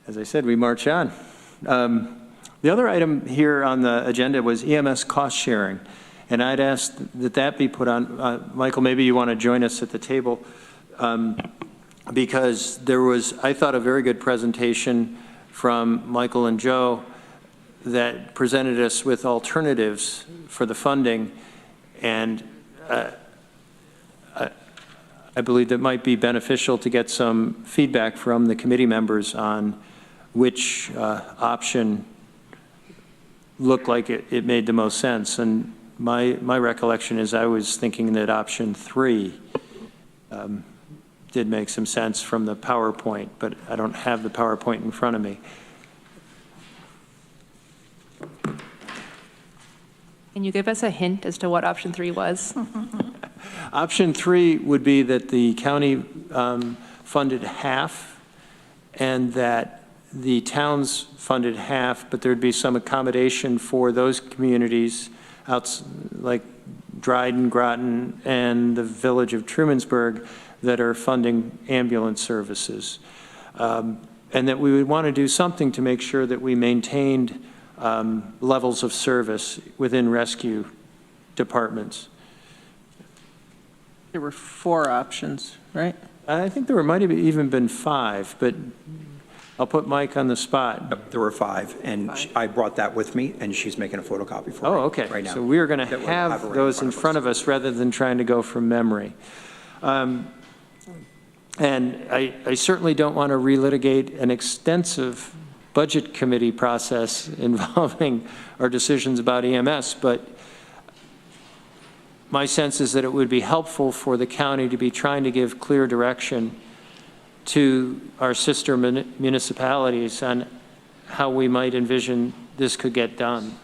As I said, we march on. The other item here on the agenda was EMS cost sharing, and I'd asked that that be put on. Michael, maybe you want to join us at the table, because there was, I thought, a very good presentation from Michael and Joe that presented us with alternatives for the funding, and I believe that might be beneficial to get some feedback from the committee members on which option looked like it made the most sense. And my recollection is I was thinking that option 3 did make some sense from the PowerPoint, but I don't have the PowerPoint in front of me. Can you give us a hint as to what option 3 was? Option 3 would be that the county funded half and that the towns funded half, but there'd be some accommodation for those communities like Dryden, Groton, and the village of Trumansburg that are funding ambulance services. And that we would want to do something to make sure that we maintained levels of service within rescue departments. There were 4 options, right? I think there might have even been 5, but I'll put Mike on the spot. There were 5, and I brought that with me, and she's making a photocopy for me okay. right now. So we're going to have those in front of us rather than trying to go from memory. And I certainly don't want to relitigate an extensive budget committee process involving our decisions about EMS, but my sense is that it would be helpful for the county to be trying to give clear direction to our sister municipalities on how we might envision this could get done.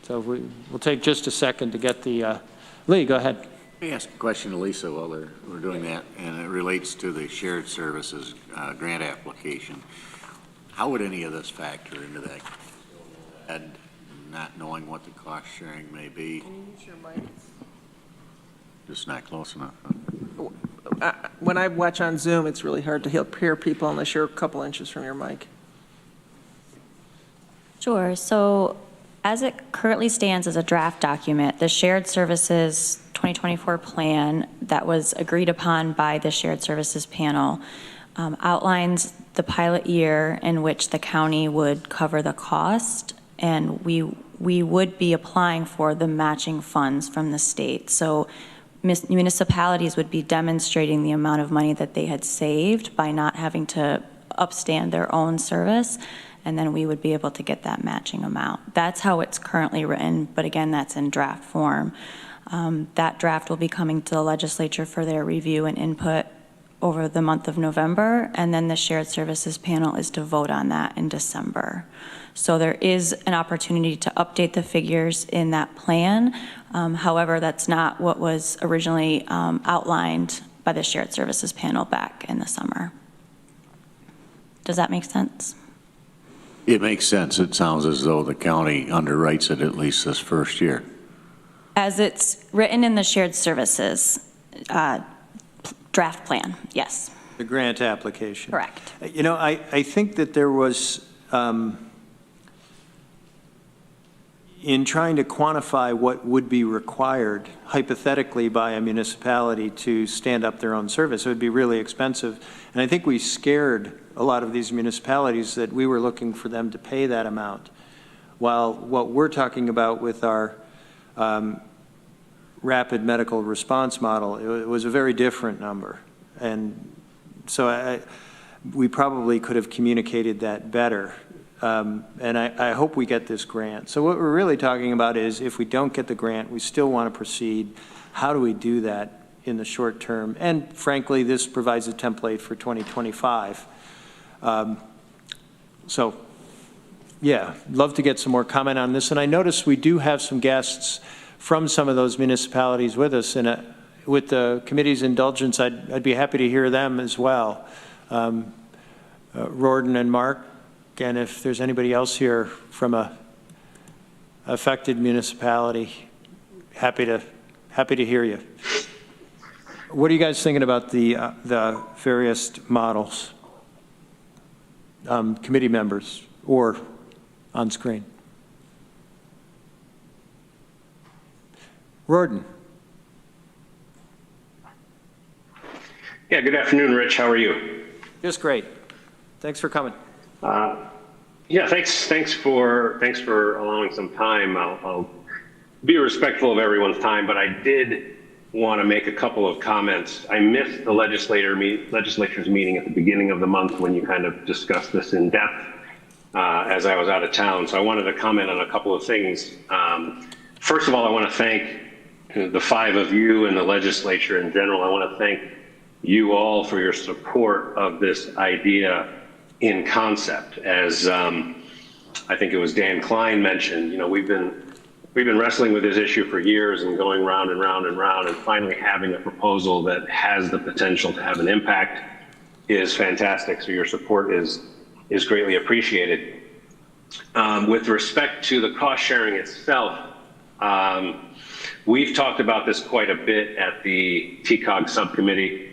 So we'll take just a second to get the, Lee, go ahead. Let me ask a question to Lisa while we're doing that, and it relates to the shared services grant application. How would any of this factor into that? And not knowing what the cost sharing may be. Can you use your mic? Just not close enough. When I watch on Zoom, it's really hard to hear people unless you're a couple inches from your mic. Sure. So as it currently stands as a draft document, the Shared Services 2024 plan that was agreed upon by the Shared Services panel outlines the pilot year in which the county would cover the cost, and we would be applying for the matching funds from the state. So municipalities would be demonstrating the amount of money that they had saved by not having to upstand their own service, and then we would be able to get that matching amount. That's how it's currently written, but again, that's in draft form. That draft will be coming to the legislature for their review and input over the month of November, and then the Shared Services panel is to vote on that in December. So there is an opportunity to update the figures in that plan. However, that's not what was originally outlined by the Shared Services Panel back in the summer. Does that make sense? It makes sense. It sounds as though the county underwrites it at least this first year. As it's written in the Shared Services draft plan, yes. The grant application. Correct. You know, I think that there was, in trying to quantify what would be required hypothetically by a municipality to stand up their own service, it would be really expensive. And I think we scared a lot of these municipalities that we were looking for them to pay that amount. While what we're talking about with our rapid medical response model, it was a very different number. And so we probably could have communicated that better. And I hope we get this grant. So what we're really talking about is if we don't get the grant, we still want to proceed. How do we do that in the short term? And frankly, this provides a template for 2025. So yeah, love to get some more comment on this. And I notice we do have some guests from some of those municipalities with us. And with the committee's indulgence, I'd be happy to hear them as well. Rorden and Mark, and if there's anybody else here from a affected municipality, happy to hear you. What are you guys thinking about the various models? Committee members or on screen? Rorden. Yeah, good afternoon, Rich. How are you? Just great. Thanks for coming. Yeah, thanks for allowing some time. I'll be respectful of everyone's time, but I did want to make a couple of comments. I missed the legislature's meeting at the beginning of the month when you kind of discussed this in depth as I was out of town. So I wanted to comment on a couple of things. First of all, I want to thank the five of you and the legislature in general. I want to thank you all for your support of this idea in concept. As I think it was Dan Klein mentioned, you know, we've been wrestling with this issue for years and going round and round and round, and finally having a proposal that has the potential to have an impact is fantastic. So your support is greatly appreciated. With respect to the cost sharing itself, we've talked about this quite a bit at the TCOG subcommittee,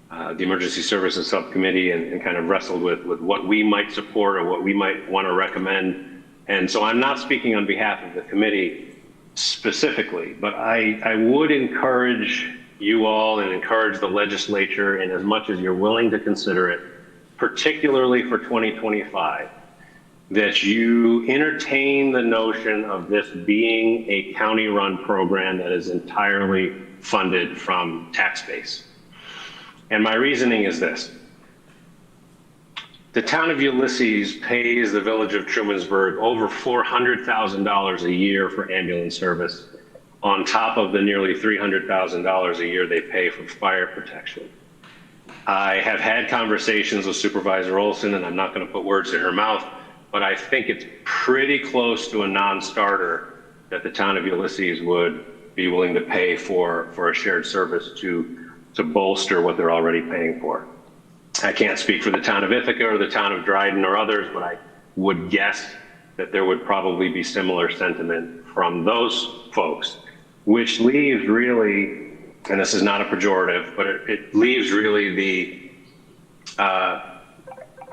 the Emergency Services Subcommittee, and kind of wrestled with what we might support or what we might want to recommend. And so I'm not speaking on behalf of the committee specifically, but I would encourage you all and encourage the legislature, in as much as you're willing to consider it, particularly for 2025, that you entertain the notion of this being a county-run program that is entirely funded from tax base. And my reasoning is this. The town of Ulysses pays the village of Trumansburg over $400,000 a year for ambulance service, on top of the nearly $300,000 a year they pay for fire protection. I have had conversations with Supervisor Olson, and I'm not going to put words in her mouth, but I think it's pretty close to a non-starter that the town of Ulysses would be willing to pay for a shared service to bolster what they're already paying for. I can't speak for the town of Ithaca or the town of Dryden or others, but I would guess that there would probably be similar sentiment from those folks, which leaves really, and this is not a pejorative, but it leaves really the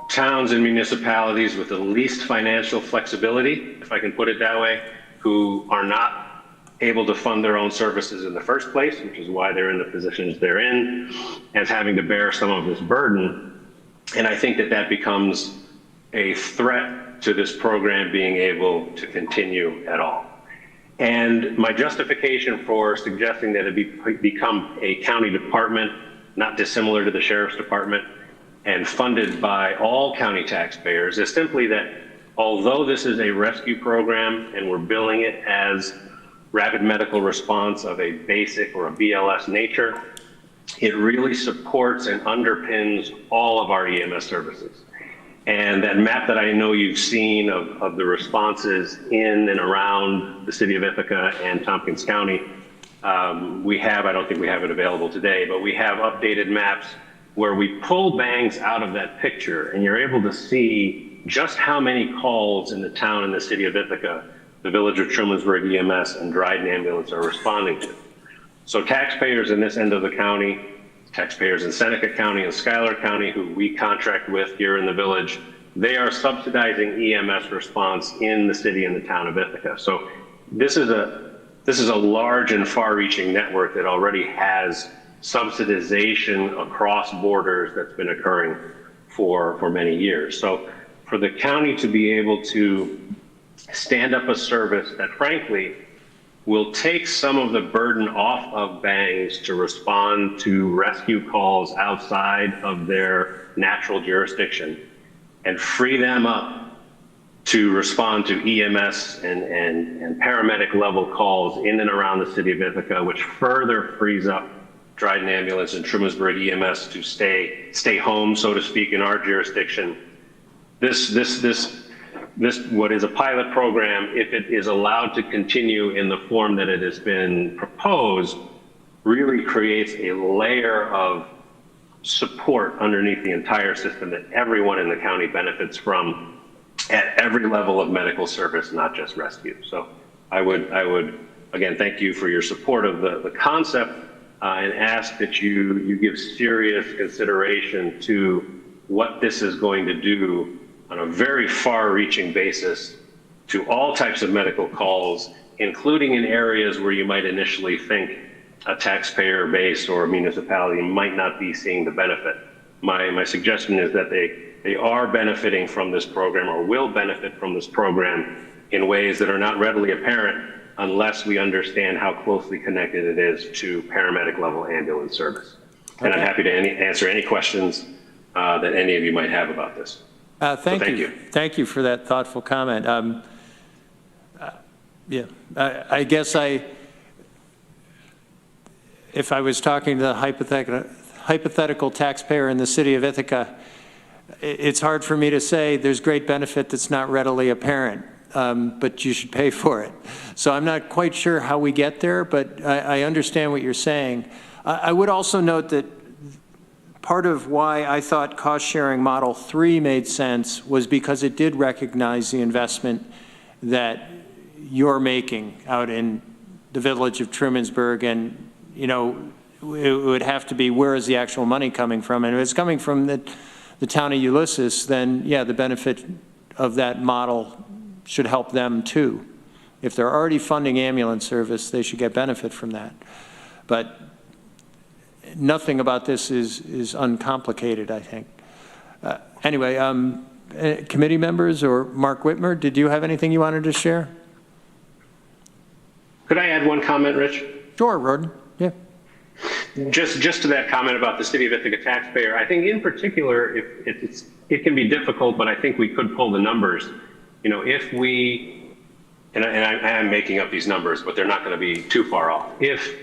towns and municipalities with the least financial flexibility, if I can put it that way, who are not able to fund their own services in the first place, which is why they're in the positions they're in, as having to bear some of this burden. And I think that becomes a threat to this program being able to continue at all. And my justification for suggesting that it become a county department, not dissimilar to the sheriff's department, and funded by all county taxpayers, is simply that although this is a rescue program and we're billing it as rapid medical response of a basic or a BLS nature, it really supports and underpins all of our EMS services. And that map that I know you've seen of the responses in and around the city of Ithaca and Tompkins County, we have, I don't think we have it available today, but we have updated maps where we pull bangs out of that picture, and you're able to see just how many calls in the town and the city of Ithaca, the village of Trumansburg EMS and Dryden Ambulance are responding to. So taxpayers in this end of the county, taxpayers in Seneca County and Schuyler County, who we contract with here in the village, they are subsidizing EMS response in the city and the town of Ithaca. So this is a large and far-reaching network that already has subsidization across borders that's been occurring for many years. So for the county to be able to stand up a service that frankly will take some of the burden off of bangs to respond to rescue calls outside of their natural jurisdiction and free them up to respond to EMS and paramedic level calls in and around the city of Ithaca, which further frees up Dryden Ambulance and Trumansburg EMS to stay home, so to speak, in our jurisdiction. This what is a pilot program, if it is allowed to continue in the form that it has been proposed, really creates a layer of support underneath the entire system that everyone in the county benefits from at every level of medical service, not just rescue. So I would again, thank you for your support of the concept and ask that you give serious consideration to what this is going to do on a very far-reaching basis to all types of medical calls, including in areas where you might initially think a taxpayer base or a municipality might not be seeing the benefit. My suggestion is that they are benefiting from this program or will benefit from this program in ways that are not readily apparent unless we understand how closely connected it is to paramedic level ambulance service. And I'm happy to answer any questions that any of you might have about this. Thank you. Thank you for that thoughtful comment. Yeah, I guess if I was talking to the hypothetical taxpayer in the city of Ithaca, it's hard for me to say there's great benefit that's not readily apparent, but you should pay for it. So I'm not quite sure how we get there, but I understand what you're saying. I would also note that part of why I thought cost-sharing Model 3 made sense was because it did recognize the investment that you're making out in the village of Trumansburg, and, you know, it would have to be where is the actual money coming from, and if it's coming from the town of Ulysses, then, yeah, the benefit of that model should help them too. If they're already funding ambulance service, they should get benefit from that. But nothing about this is uncomplicated, I think. Anyway, committee members or Mark Whitmer, did you have anything you wanted to share? Could I add one comment, Rich? Sure, Roden. Yeah. Just to that comment about the city of Ithaca taxpayer, I think in particular, it can be difficult, but I think we could pull the numbers. You know, if we, and I am making up these numbers, but they're not going to be too far off. If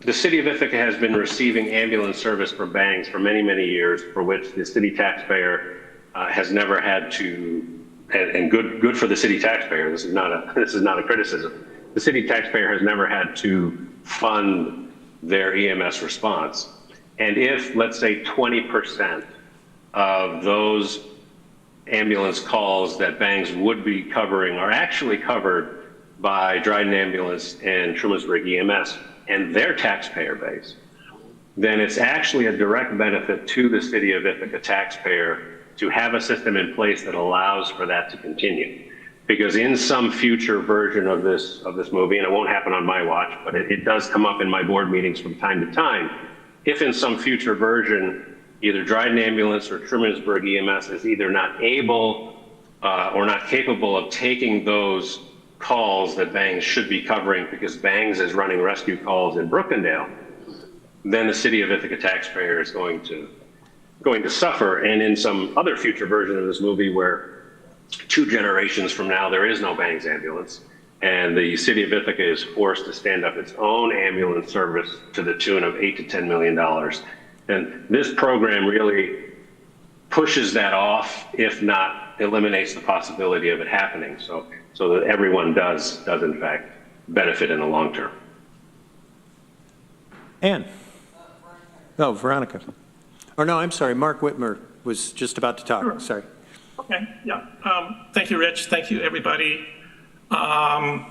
the city of Ithaca has been receiving ambulance service for bangs for many, many years, for which the city taxpayer has never had to, and good for the city taxpayer. This is not a criticism. The city taxpayer has never had to fund their EMS response. And if, let's say, 20% of those ambulance calls that bangs would be covering are actually covered by Dryden Ambulance and Trumansburg EMS and their taxpayer base, then it's actually a direct benefit to the city of Ithaca taxpayer to have a system in place that allows for that to continue. Because in some future version of this movie, and it won't happen on my watch, but it does come up in my board meetings from time to time, if in some future version, either Dryden Ambulance or Trumansburg EMS is either not able or not capable of taking those calls that bangs should be covering because bangs is running rescue calls in Brookendale, then the city of Ithaca taxpayer is going to suffer. And in some other future version of this movie where 2 generations from now there is no bangs ambulance and the city of Ithaca is forced to stand up its own ambulance service to the tune of $8 to $10 million, and this program really pushes that off, if not eliminates the possibility of it happening. So that everyone does in fact benefit in the long term. Ann? Oh, Veronica. Or no, I'm sorry, Mark Whitmer was just about to talk. Sure. Sorry. Okay, yeah. Thank you, Rich. Thank you, everybody. I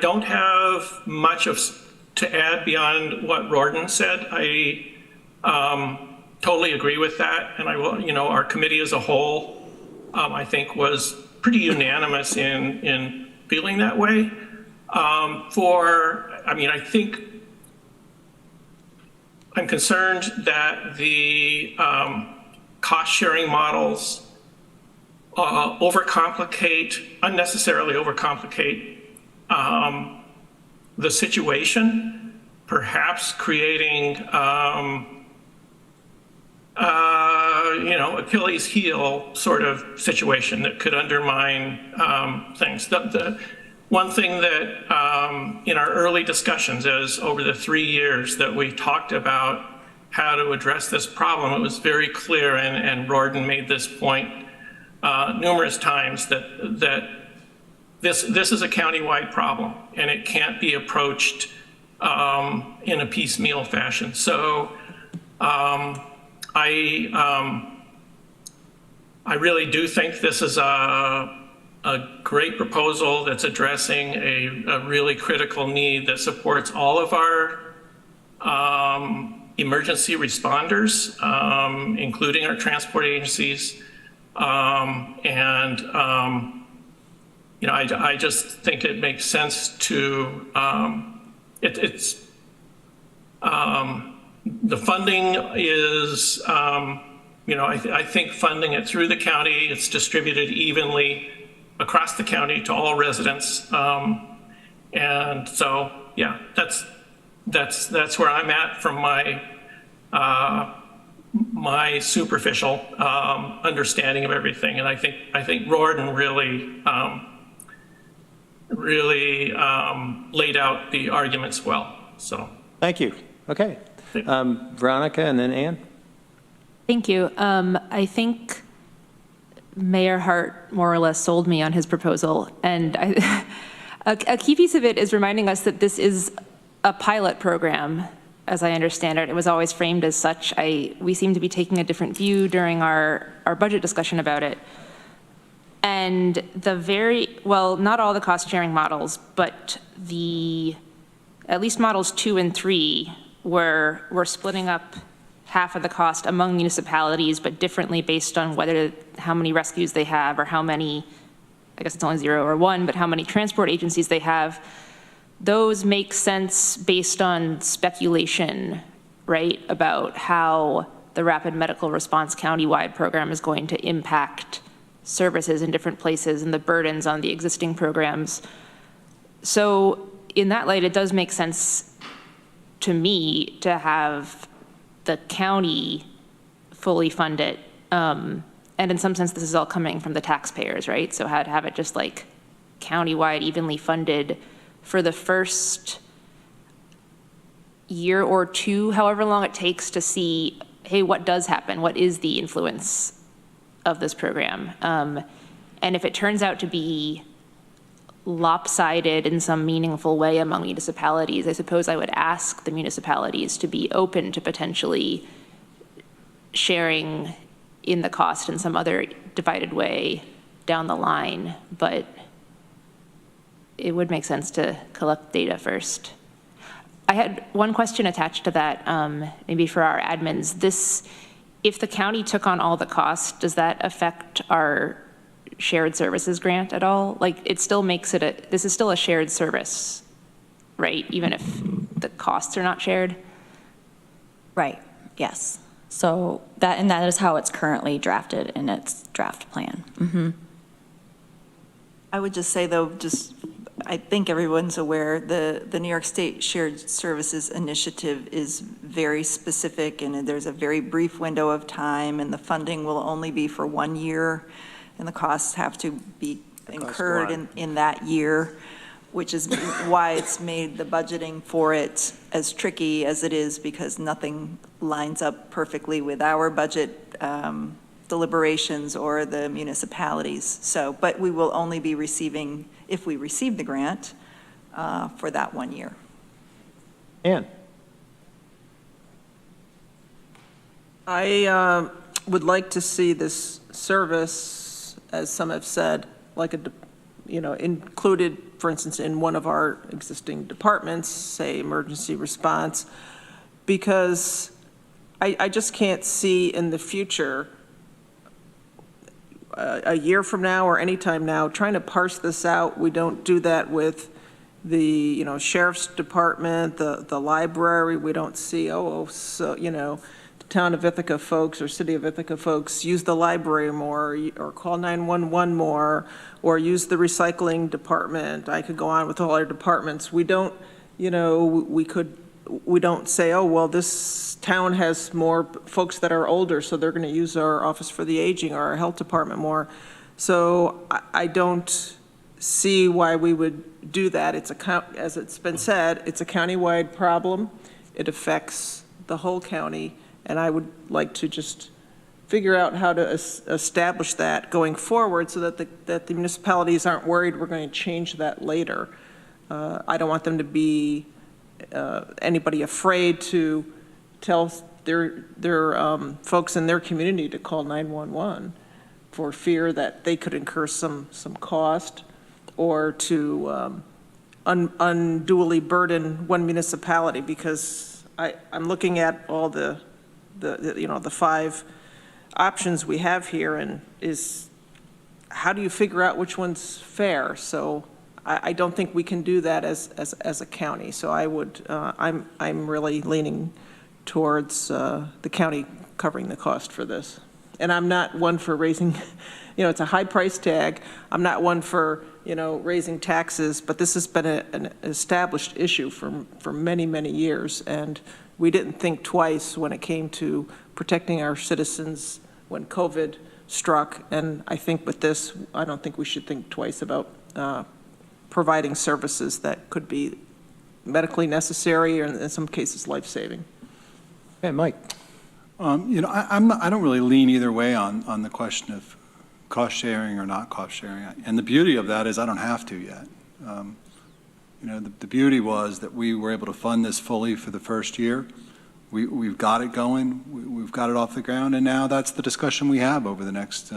don't have much to add beyond what Rorden said. I totally agree with that, and I will. Our committee as a whole, I think, was pretty unanimous in feeling that way. I think I'm concerned that the cost-sharing models unnecessarily overcomplicate the situation, perhaps creating, Achilles heel sort of situation that could undermine things. The one thing that in our early discussions over the 3 years that we talked about how to address this problem, it was very clear, and Rorden made this point numerous times, that this is a countywide problem, and it can't be approached in a piecemeal fashion. So I really do think this is a great proposal that's addressing a really critical need that supports all of our emergency responders, including our transport agencies. I just think it makes sense to, the funding is, I think funding it through the county, it's distributed evenly across the county to all residents. And so, yeah, that's where I'm at from my superficial understanding of everything. And I think Rorden really laid out the arguments well. So thank you. Okay. Veronica and then Ann. Thank you. I think Mayor Hart more or less sold me on his proposal. And a key piece of it is reminding us that this is a pilot program, as I understand it. It was always framed as such. We seem to be taking a different view during our budget discussion about it. And not all the cost sharing models, but at least models 2 and 3 we're splitting up half of the cost among municipalities, but differently based on how many rescues they have, or how many, I guess it's only 0 or 1, but how many transport agencies they have. Those make sense based on speculation, right, about how the Rapid Medical Response Countywide program is going to impact services in different places and the burdens on the existing programs. So in that light, it does make sense to me to have the county fully fund it. And in some sense, this is all coming from the taxpayers, right? So how to have it just like countywide, evenly funded for the first year or two, however long it takes to see, hey, what does happen? What is the influence of this program? And if it turns out to be lopsided in some meaningful way among municipalities, I suppose I would ask the municipalities to be open to potentially sharing in the cost in some other divided way down the line. But it would make sense to collect data first. I had one question attached to that, maybe for our admins. If the county took on all the costs, does that affect our shared services grant at all? Like, it still makes it this is still a shared service, right? Even if the costs are not shared? Right, yes. So that is how it's currently drafted in its draft plan. Mm-hmm. I would just say, though, I think everyone's aware, the New York State Shared Services Initiative is very specific, and there's a very brief window of time, and the funding will only be for 1 year, and the costs have to be incurred in that year, which is why it's made the budgeting for it as tricky as it is, because nothing lines up perfectly with our budget deliberations or the municipalities. So, but we will only be receiving, if we receive the grant, for that 1 year. Ann? I would like to see this service, as some have said, like included, for instance, in one of our existing departments, say emergency response, because I just can't see in the future, a year from now or any time now, trying to parse this out. We don't do that with the, sheriff's department, the library. We don't see, so, the town of Ithaca folks or city of Ithaca folks use the library more or call 911 more or use the recycling department. I could go on with all our departments. We don't, we don't say, oh, well, this town has more folks that are older, so they're going to use our office for the aging or our health department more. So I don't see why we would do that. It's as it's been said, it's a countywide problem. It affects the whole county, and I would like to just figure out how to establish that going forward so that the municipalities aren't worried we're going to change that later. I don't want them to be anybody afraid to tell their folks in their community to call 911 for fear that they could incur some cost or to unduly burden one municipality, because I'm looking at all the 5 options we have here, and how do you figure out which one's fair? So I don't think we can do that as a county. So I would, I'm really leaning towards the county covering the cost for this. And I'm not one for raising, it's a high price tag. I'm not one for, raising taxes, but this has been an established issue for many, many years. And we didn't think twice when it came to protecting our citizens when COVID struck. And I think with this, I don't think we should think twice about providing services that could be medically necessary or in some cases life-saving. Hey, Mike. I don't really lean either way on the question of cost sharing or not cost sharing. And the beauty of that is I don't have to yet. The beauty was that we were able to fund this fully for the first year. We've got it going. We've got it off the ground. And now that's the discussion we have over the next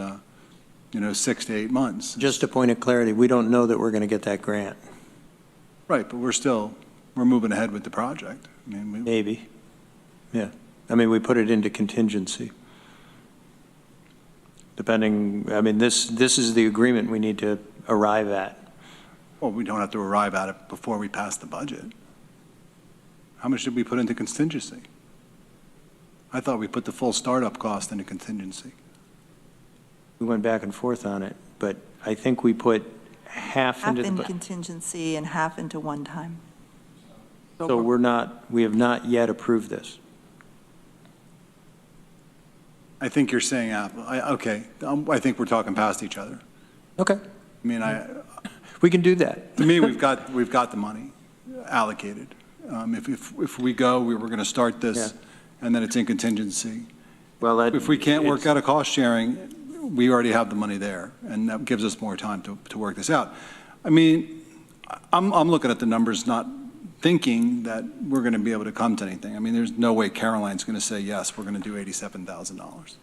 6 to 8 months. Just a point of clarity, we don't know that we're going to get that grant. Right, but we're moving ahead with the project. Maybe. Yeah. We put it into contingency. Depending, this is the agreement we need to arrive at. Well, we don't have to arrive at it before we pass the budget. How much did we put into contingency? I thought we put the full startup cost into contingency. We went back and forth on it, but I think we put half into in contingency and half into one time. So we have not yet approved this. I think you're saying okay. I think we're talking past each other. Okay. We can do that. To me, we've got the money allocated. If we go, we're going to start this, and then it's in contingency. Well, if we can't work out a cost sharing, we already have the money there, and that gives us more time to work this out. I'm looking at the numbers, not thinking that we're going to be able to come to anything. there's no way Caroline's going to say, yes, we're going to do $87,000.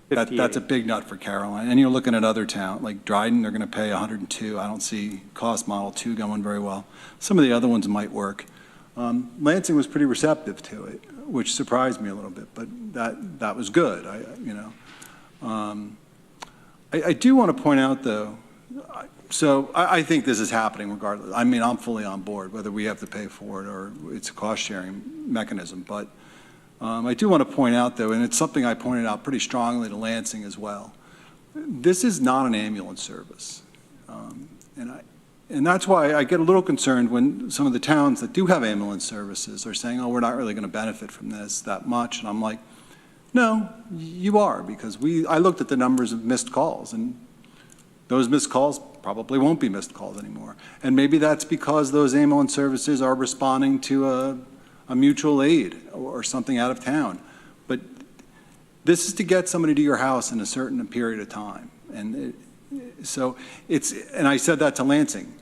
That's a big nut for Caroline. And you're looking at other towns, like Dryden, they're going to pay 102. I don't see cost model 2 going very well. Some of the other ones might work. Lansing was pretty receptive to it, which surprised me a little bit, but that was good. I do want to point out, though, so I think this is happening regardless. I'm fully on board, whether we have to pay for it or it's a cost-sharing mechanism. But I do want to point out, though, and it's something I pointed out pretty strongly to Lansing as well, this is not an ambulance service. And that's why I get a little concerned when some of the towns that do have ambulance services are saying, oh, we're not really going to benefit from this that much. And I'm like, no, you are, because I looked at the numbers of missed calls, and those missed calls probably won't be missed calls anymore. And maybe that's because those ambulance services are responding to a mutual aid or something out of town. But this is to get somebody to your house in a certain period of time. And and I said that to Lansing.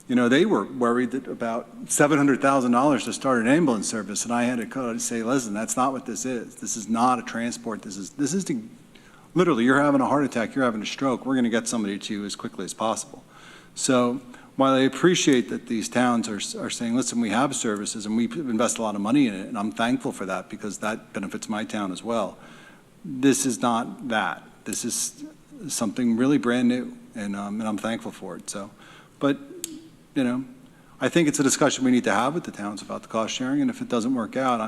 you know, they were worried that about $700,000 to start an ambulance service, and I had to say, listen, that's not what this is. This is not a transport. This is to, literally, you're having a heart attack, you're having a stroke, we're going to get somebody to you as quickly as possible. So while I appreciate that these towns are saying, listen, we have services and we invest a lot of money in it, and I'm thankful for that because that benefits my town as well, this is not that. This is something really brand new, and I'm thankful for it. So, but, you know, I think it's a discussion we need to have with the towns about the cost sharing, and if it doesn't work out,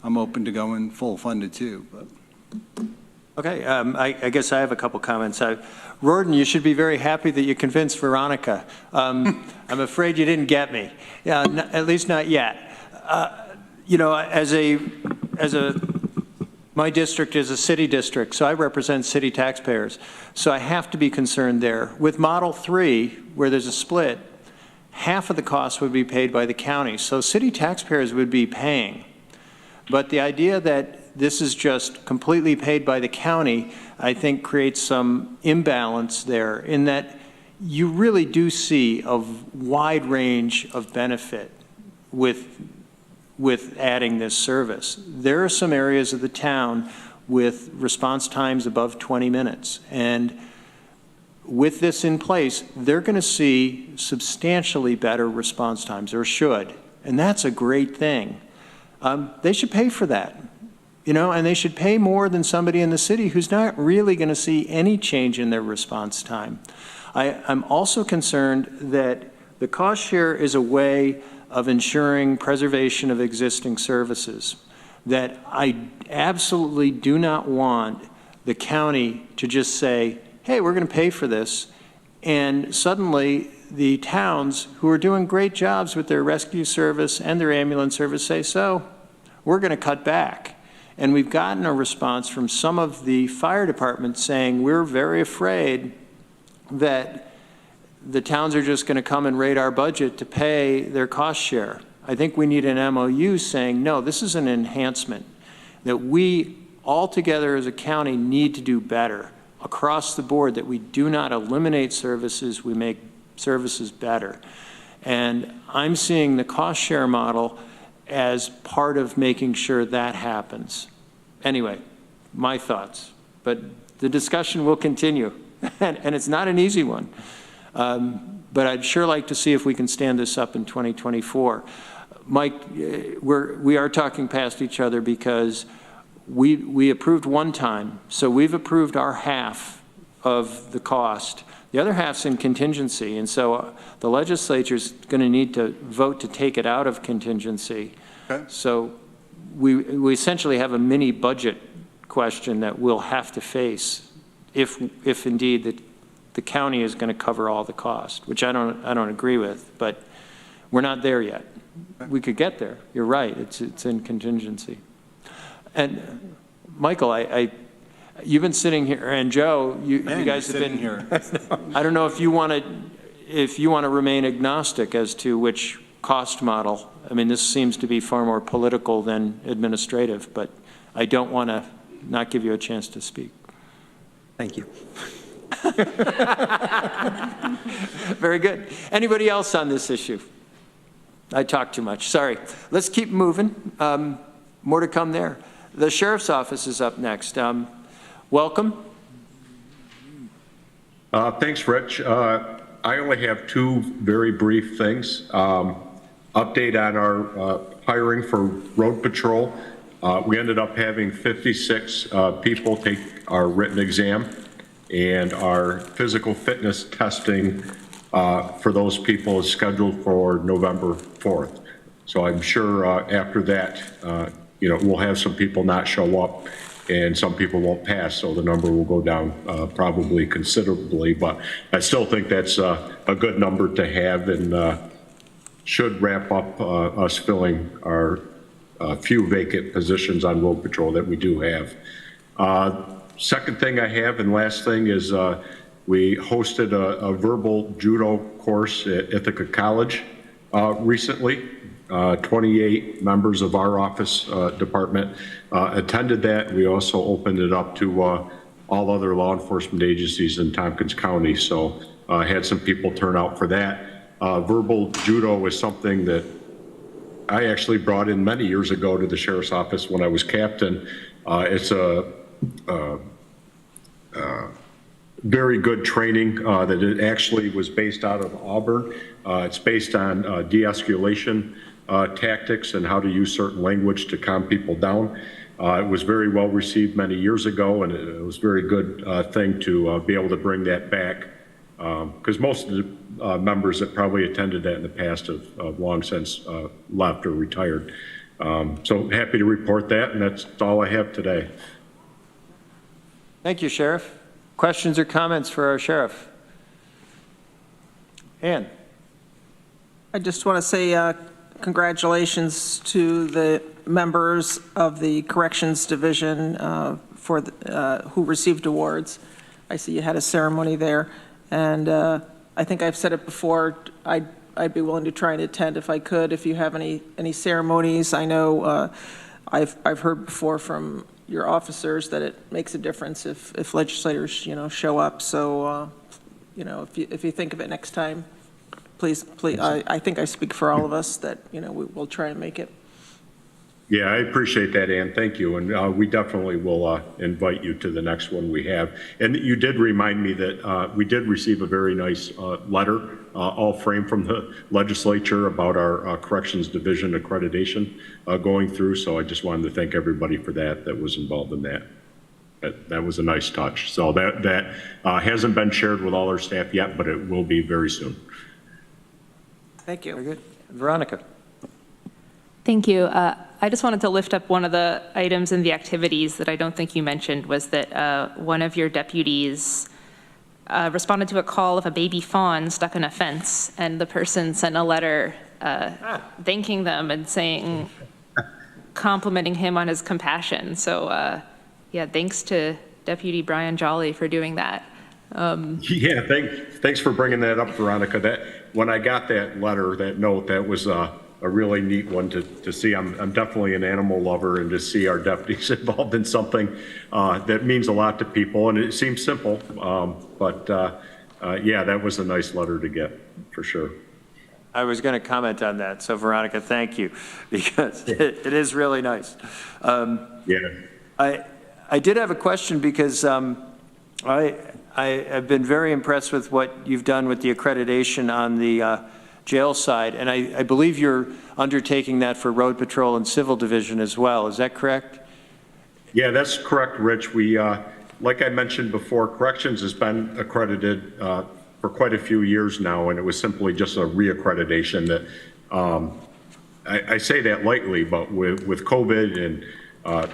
I'm open to going full funded too. But. Okay, I guess I have a couple comments. Rorden, you should be very happy that you convinced Veronica. I'm afraid you didn't get me, at least not yet. You know, my district is a city district, so I represent city taxpayers. So I have to be concerned there. With Model 3, where there's a split, half of the cost would be paid by the county. So city taxpayers would be paying. But the idea that this is just completely paid by the county, I think creates some imbalance there in that you really do see a wide range of benefit with adding this service. There are some areas of the town with response times above 20 minutes. And with this in place, they're going to see substantially better response times, or should. And that's a great thing. They should pay for that. You know, and they should pay more than somebody in the city who's not really going to see any change in their response time. I'm also concerned that the cost share is a way of ensuring preservation of existing services, that I absolutely do not want the county to just say, hey, we're going to pay for this, and suddenly the towns who are doing great jobs with their rescue service and their ambulance service say, so we're going to cut back. And we've gotten a response from some of the fire departments saying, we're very afraid that the towns are just going to come and raid our budget to pay their cost share. I think we need an MOU saying, no, this is an enhancement, that we all together as a county need to do better across the board, that we do not eliminate services, we make services better. And I'm seeing the cost share model as part of making sure that happens. Anyway, my thoughts, but the discussion will continue, and it's not an easy one. But I'd sure like to see if we can stand this up in 2024. Mike, we are talking past each other because we approved one time, so we've approved our half of the cost. The other half's in contingency, and so the legislature's going to need to vote to take it out of contingency. Okay. So we essentially have a mini budget question that we'll have to face if indeed the county is going to cover all the cost, which I don't agree with, but we're not there yet. We could get there. You're right. It's in contingency. And Michael, you've been sitting here, and Joe, you guys have been here. I don't know if you want to remain agnostic as to which cost model. I mean, this seems to be far more political than administrative, but I don't want to not give you a chance to speak. Thank you. Very good. Anybody else on this issue? I talked too much. Sorry. Let's keep moving. More to come there. The sheriff's office is up next. Welcome. Thanks, Rich. I only have two very brief things. Update on our hiring for road patrol. We ended up having 56 people take our written exam, and our physical fitness testing for those people is scheduled for November 4th. So I'm sure after that, we'll have some people not show up and some people won't pass, so the number will go down probably considerably, but I still think that's a good number to have, and should wrap up us filling our few vacant positions on road patrol that we do have. Second thing I have, and last thing, is we hosted a verbal judo course at Ithaca College recently. 28 members of our office department attended that. We also opened it up to all other law enforcement agencies in Tompkins County. So had some people turn out for that. Verbal judo is something that I actually brought in many years ago to the sheriff's office when I was captain. It's a very good training that it actually was based out of Auburn. It's based on de-escalation tactics and how to use certain language to calm people down. It was very well received many years ago, and it was a very good thing to be able to bring that back, because most of the members that probably attended that in the past have long since left or retired. So happy to report that, and that's all I have today. Thank you, Sheriff. Questions or comments for our sheriff? Ann. I just want to say congratulations to the members of the Corrections Division who received awards. I see you had a ceremony there, and I think I've said it before, I'd be willing to try and attend if I could, if you have any ceremonies. I know I've heard before from your officers that it makes a difference if legislators, show up. So, if you think of it next time, please, I think I speak for all of us that, we'll try and make it. Yeah, I appreciate that, Ann. Thank you. And we definitely will invite you to the next one we have. And you did remind me that we did receive a very nice letter, all framed from the legislature, about our Corrections Division accreditation going through. So I just wanted to thank everybody for that was involved in that. That was a nice touch. So that hasn't been shared with all our staff yet, but it will be very soon. Thank you. Very good. Veronica. Thank you. I just wanted to lift up one of the items in the activities that I don't think you mentioned, was that one of your deputies responded to a call of a baby fawn stuck in a fence, and the person sent a letter thanking them and saying, complimenting him on his compassion. So yeah, thanks to Deputy Brian Jolly for doing that. Yeah, thanks for bringing that up, Veronica. When I got that letter, that note, that was a really neat one to see. I'm definitely an animal lover, and to see our deputies involved in something that means a lot to people, and it seems simple, but yeah, that was a nice letter to get, for sure. I was going to comment on that, so Veronica, thank you, because it is really nice. Yeah. I did have a question, because I have been very impressed with what you've done with the accreditation on the jail side, and I believe you're undertaking that for Road Patrol and Civil Division as well. Is that correct? Yeah, that's correct, Rich. We, like I mentioned before, Corrections has been accredited for quite a few years now, and it was simply just a reaccreditation that, I say that lightly, but with COVID and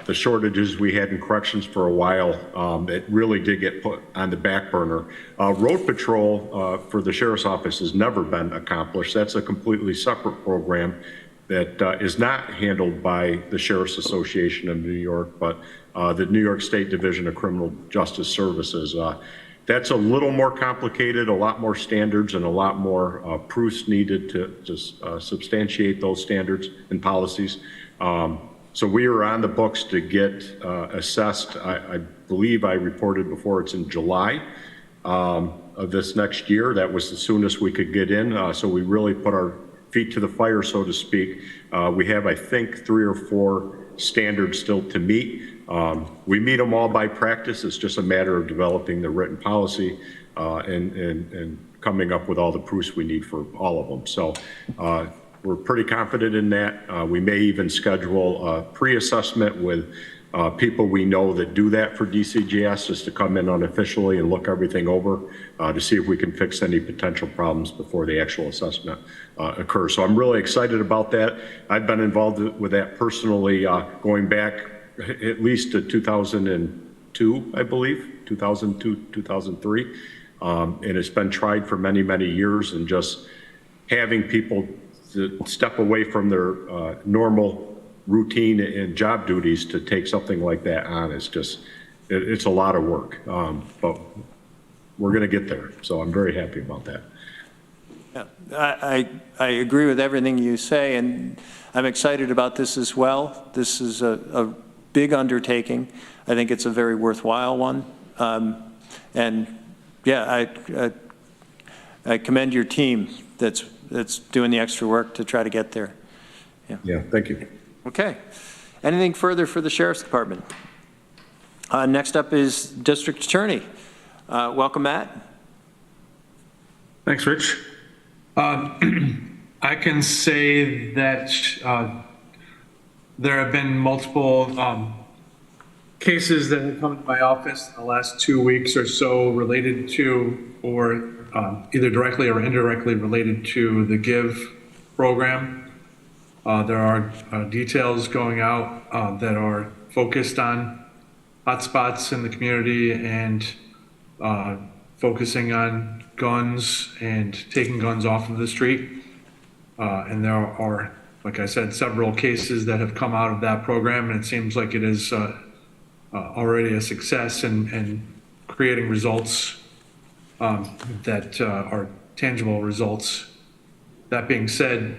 the shortages we had in corrections for a while, it really did get put on the back burner. Road Patrol for the Sheriff's Office has never been accomplished. That's a completely separate program that is not handled by the Sheriff's Association of New York, but the New York State Division of Criminal Justice Services. That's a little more complicated, a lot more standards, and a lot more proofs needed to substantiate those standards and policies. So we are on the books to get assessed. I believe I reported before, it's in July of this next year. That was the soonest we could get in. So we really put our feet to the fire, so to speak. We have, I think, 3 or 4 standards still to meet. We meet them all by practice. It's just a matter of developing the written policy and coming up with all the proofs we need for all of them. So we're pretty confident in that. We may even schedule a pre-assessment with people we know that do that for DCJS, just to come in unofficially and look everything over to see if we can fix any potential problems before the actual assessment occurs. So I'm really excited about that. I've been involved with that personally going back at least to 2002, I believe, 2002, 2003. And it's been tried for many, many years, and just having people to step away from their normal routine and job duties to take something like that on is just, it's a lot of work, but we're going to get there. So I'm very happy about that. Yeah, I agree with everything you say, and I'm excited about this as well. This is a big undertaking. I think it's a very worthwhile one. And yeah, I commend your team that's doing the extra work to try to get there. Yeah, thank you. Okay. Anything further for the Sheriff's Department? Next up is District Attorney. Welcome, Matt. Thanks, Rich. I can say that there have been multiple cases that have come to my office in the last 2 weeks or so related to, or either directly or indirectly related to the GIVE program. There are details going out that are focused on hotspots in the community and focusing on guns and taking guns off of the street. And there are, like I said, several cases that have come out of that program, and it seems like it is already a success in creating results that are tangible results. That being said,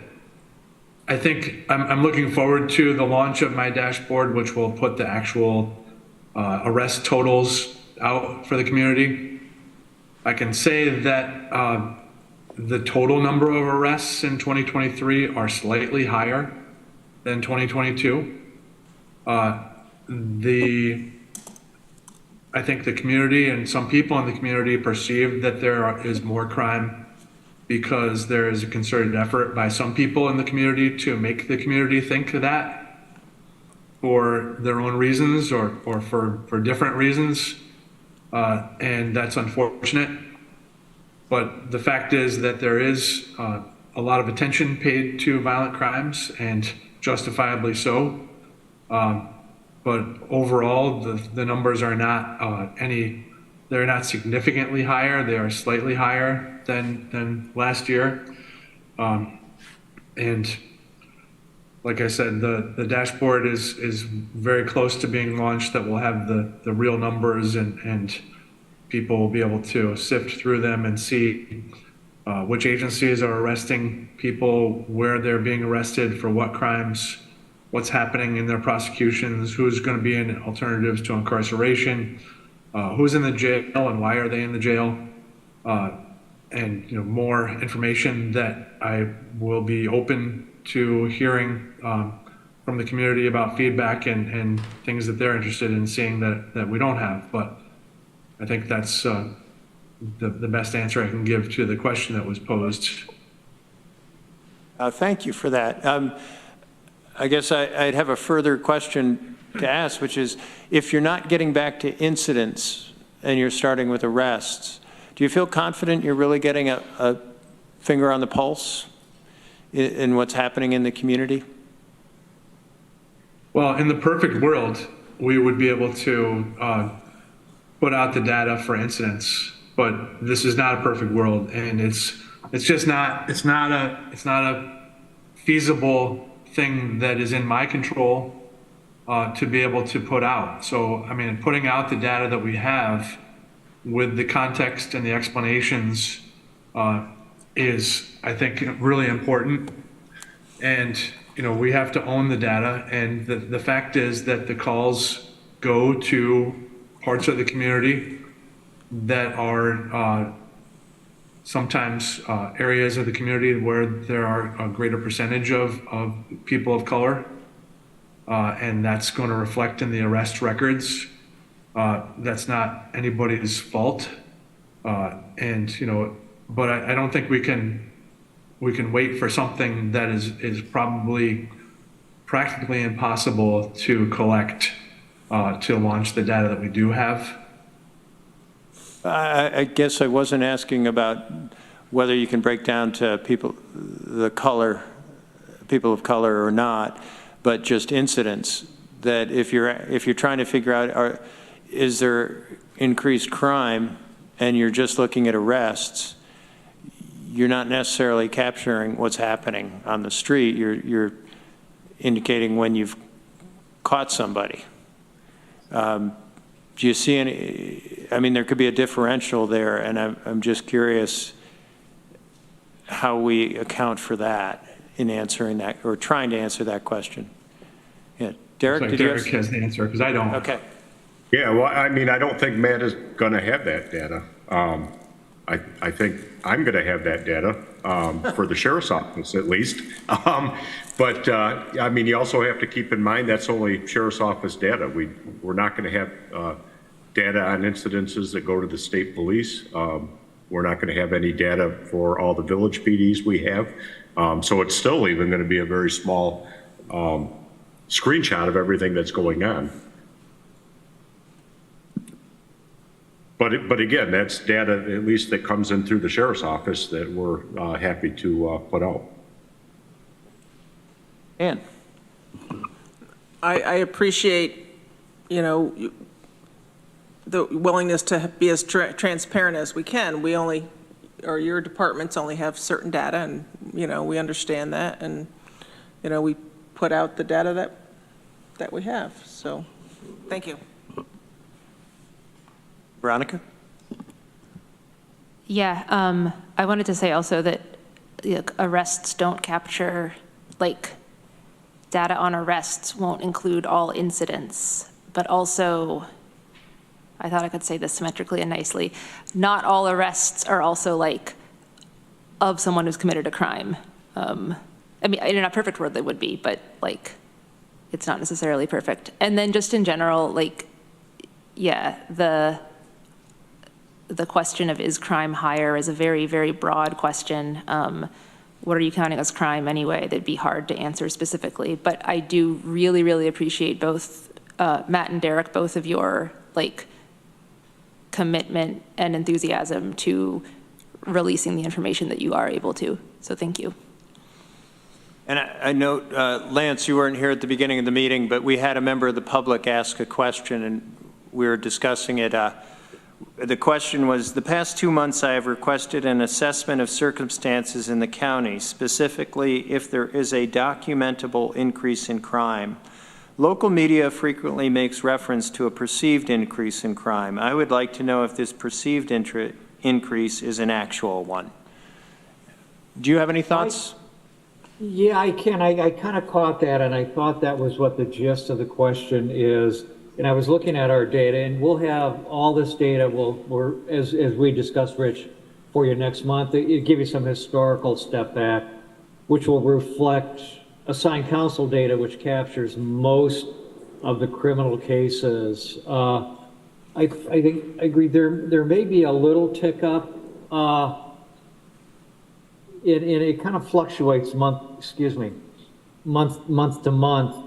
I think I'm looking forward to the launch of my dashboard, which will put the actual arrest totals out for the community. I can say that the total number of arrests in 2023 are slightly higher than 2022. I think the community and some people in the community perceive that there is more crime because there is a concerted effort by some people in the community to make the community think that for their own reasons or for different reasons. And that's unfortunate. But the fact is that there is a lot of attention paid to violent crimes, and justifiably so. But overall, the numbers are not they're not significantly higher. They are slightly higher than last year. And like I said, the dashboard is very close to being launched. That will have the real numbers, and people will be able to sift through them and see which agencies are arresting people, where they're being arrested, for what crimes, what's happening in their prosecutions, who's going to be in alternatives to incarceration, who's in the jail and why are they in the jail, and more information that I will be open to hearing from the community about feedback and things that they're interested in seeing that we don't have. But I think that's the best answer I can give to the question that was posed. Thank you for that. I guess I'd have a further question to ask, which is, if you're not getting back to incidents and you're starting with arrests, do you feel confident you're really getting a finger on the pulse in what's happening in the community? Well, in the perfect world, we would be able to put out the data for incidents, but this is not a perfect world, and it's just not a feasible thing that is in my control to be able to put out. So, I mean, putting out the data that we have with the context and the explanations is, I think, really important. And, we have to own the data. And the fact is that the calls go to parts of the community that are sometimes areas of the community where there are a greater percentage of people of color. And that's going to reflect in the arrest records. That's not anybody's fault. But I don't think we can wait for something that is probably practically impossible to collect to launch the data that we do have. I guess I wasn't asking about whether you can break down to people of color or not, but just incidents. That if you're trying to figure out, is there increased crime, and you're just looking at arrests, you're not necessarily capturing what's happening on the street. You're indicating when you've caught somebody. Do you see any? I mean, there could be a differential there, and I'm just curious how we account for that in answering that, or trying to answer that question. Yeah, Derek, Like Derek has the answer, because I don't. Okay. Yeah, well, I mean, I don't think Matt is going to have that data. I think I'm going to have that data for the sheriff's office at least. But I mean, you also have to keep in mind that's only sheriff's office data. We're not going to have data on incidences that go to the state police. We're not going to have any data for all the village PDs we have. So it's still even going to be a very small screenshot of everything that's going on. But again, that's data at least that comes in through the sheriff's office that we're happy to put out. Ann. I appreciate, the willingness to be as transparent as we can. We only, or your departments only have certain data, and, we understand that, and, we put out the data that we have. So, thank you. Veronica? Yeah, I wanted to say also that arrests don't capture, data on arrests won't include all incidents, but also, I thought I could say this symmetrically and nicely, not all arrests are also of someone who's committed a crime. I mean, in a perfect world they would be, but it's not necessarily perfect. And then just in general, the question of is crime higher is a very, very broad question. What are you counting as crime anyway? That'd be hard to answer specifically. But I do really, really appreciate both Matt and Derek, both of your commitment and enthusiasm to releasing the information that you are able to. So thank you. And I note, Lance, you weren't here at the beginning of the meeting, but we had a member of the public ask a question, and we were discussing it. The question was, the past 2 months I have requested an assessment of circumstances in the county, specifically if there is a documentable increase in crime. Local media frequently makes reference to a perceived increase in crime. I would like to know if this perceived increase is an actual one. Do you have any thoughts? Yeah, I can. I kind of caught that, and I thought that was what the gist of the question is. And I was looking at our data, and we'll have all this data, as we discussed, Rich, for you next month. It'll give you some historical step back, which will reflect assigned counsel data, which captures most of the criminal cases. I think I agree. There may be a little tick up. It kind of fluctuates month to month.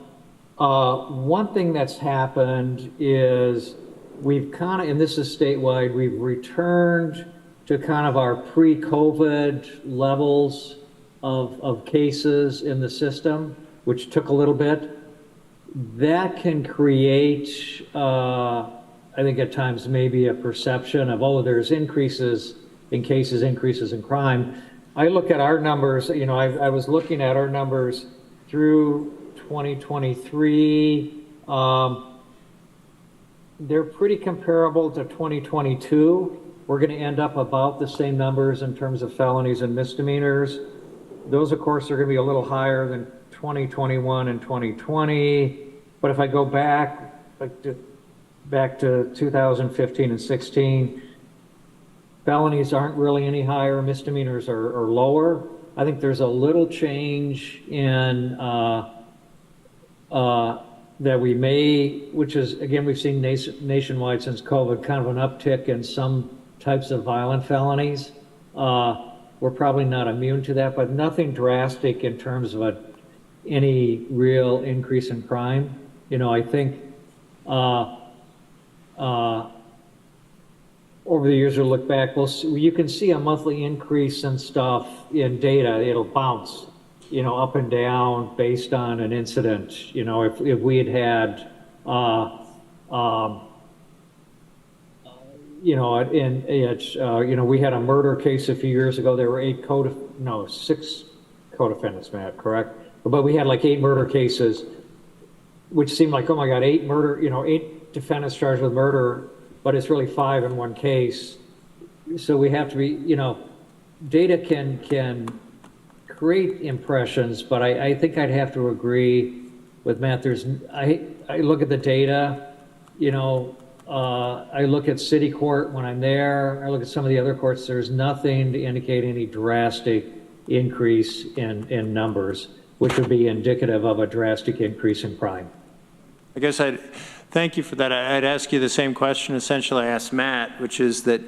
One thing that's happened is we've kind of, and this is statewide, we've returned to kind of our pre-COVID levels of cases in the system, which took a little bit. That can create, I think at times maybe a perception of, oh, there's increases in cases, increases in crime. I look at our numbers, I was looking at our numbers through 2023, they're pretty comparable to 2022. We're going to end up about the same numbers in terms of felonies and misdemeanors. Those, of course, are going to be a little higher than 2021 and 2020. But if I go back to 2015 and 16, felonies aren't really any higher. Misdemeanors are lower. I think there's a little change in that we may, which is, again, we've seen nationwide since COVID, kind of an uptick in some types of violent felonies. We're probably not immune to that, but nothing drastic in terms of any real increase in crime. I think over the years, we'll look back, you can see a monthly increase in stuff in data. It'll bounce, up and down based on an incident. If we had we had a murder case a few years ago. There were 6 co-defendants, Matt, correct? But we had 8 murder cases, which seemed like, oh my God, 8 defendants charged with murder, but it's really 5 in one case. So we have to be, data can create impressions, but I think I'd have to agree with Matt. I look at the data, I look at city court when I'm there, I look at some of the other courts, there's nothing to indicate any drastic increase in numbers, which would be indicative of a drastic increase in crime. I guess thank you for that. I'd ask you the same question essentially I asked Matt, which is that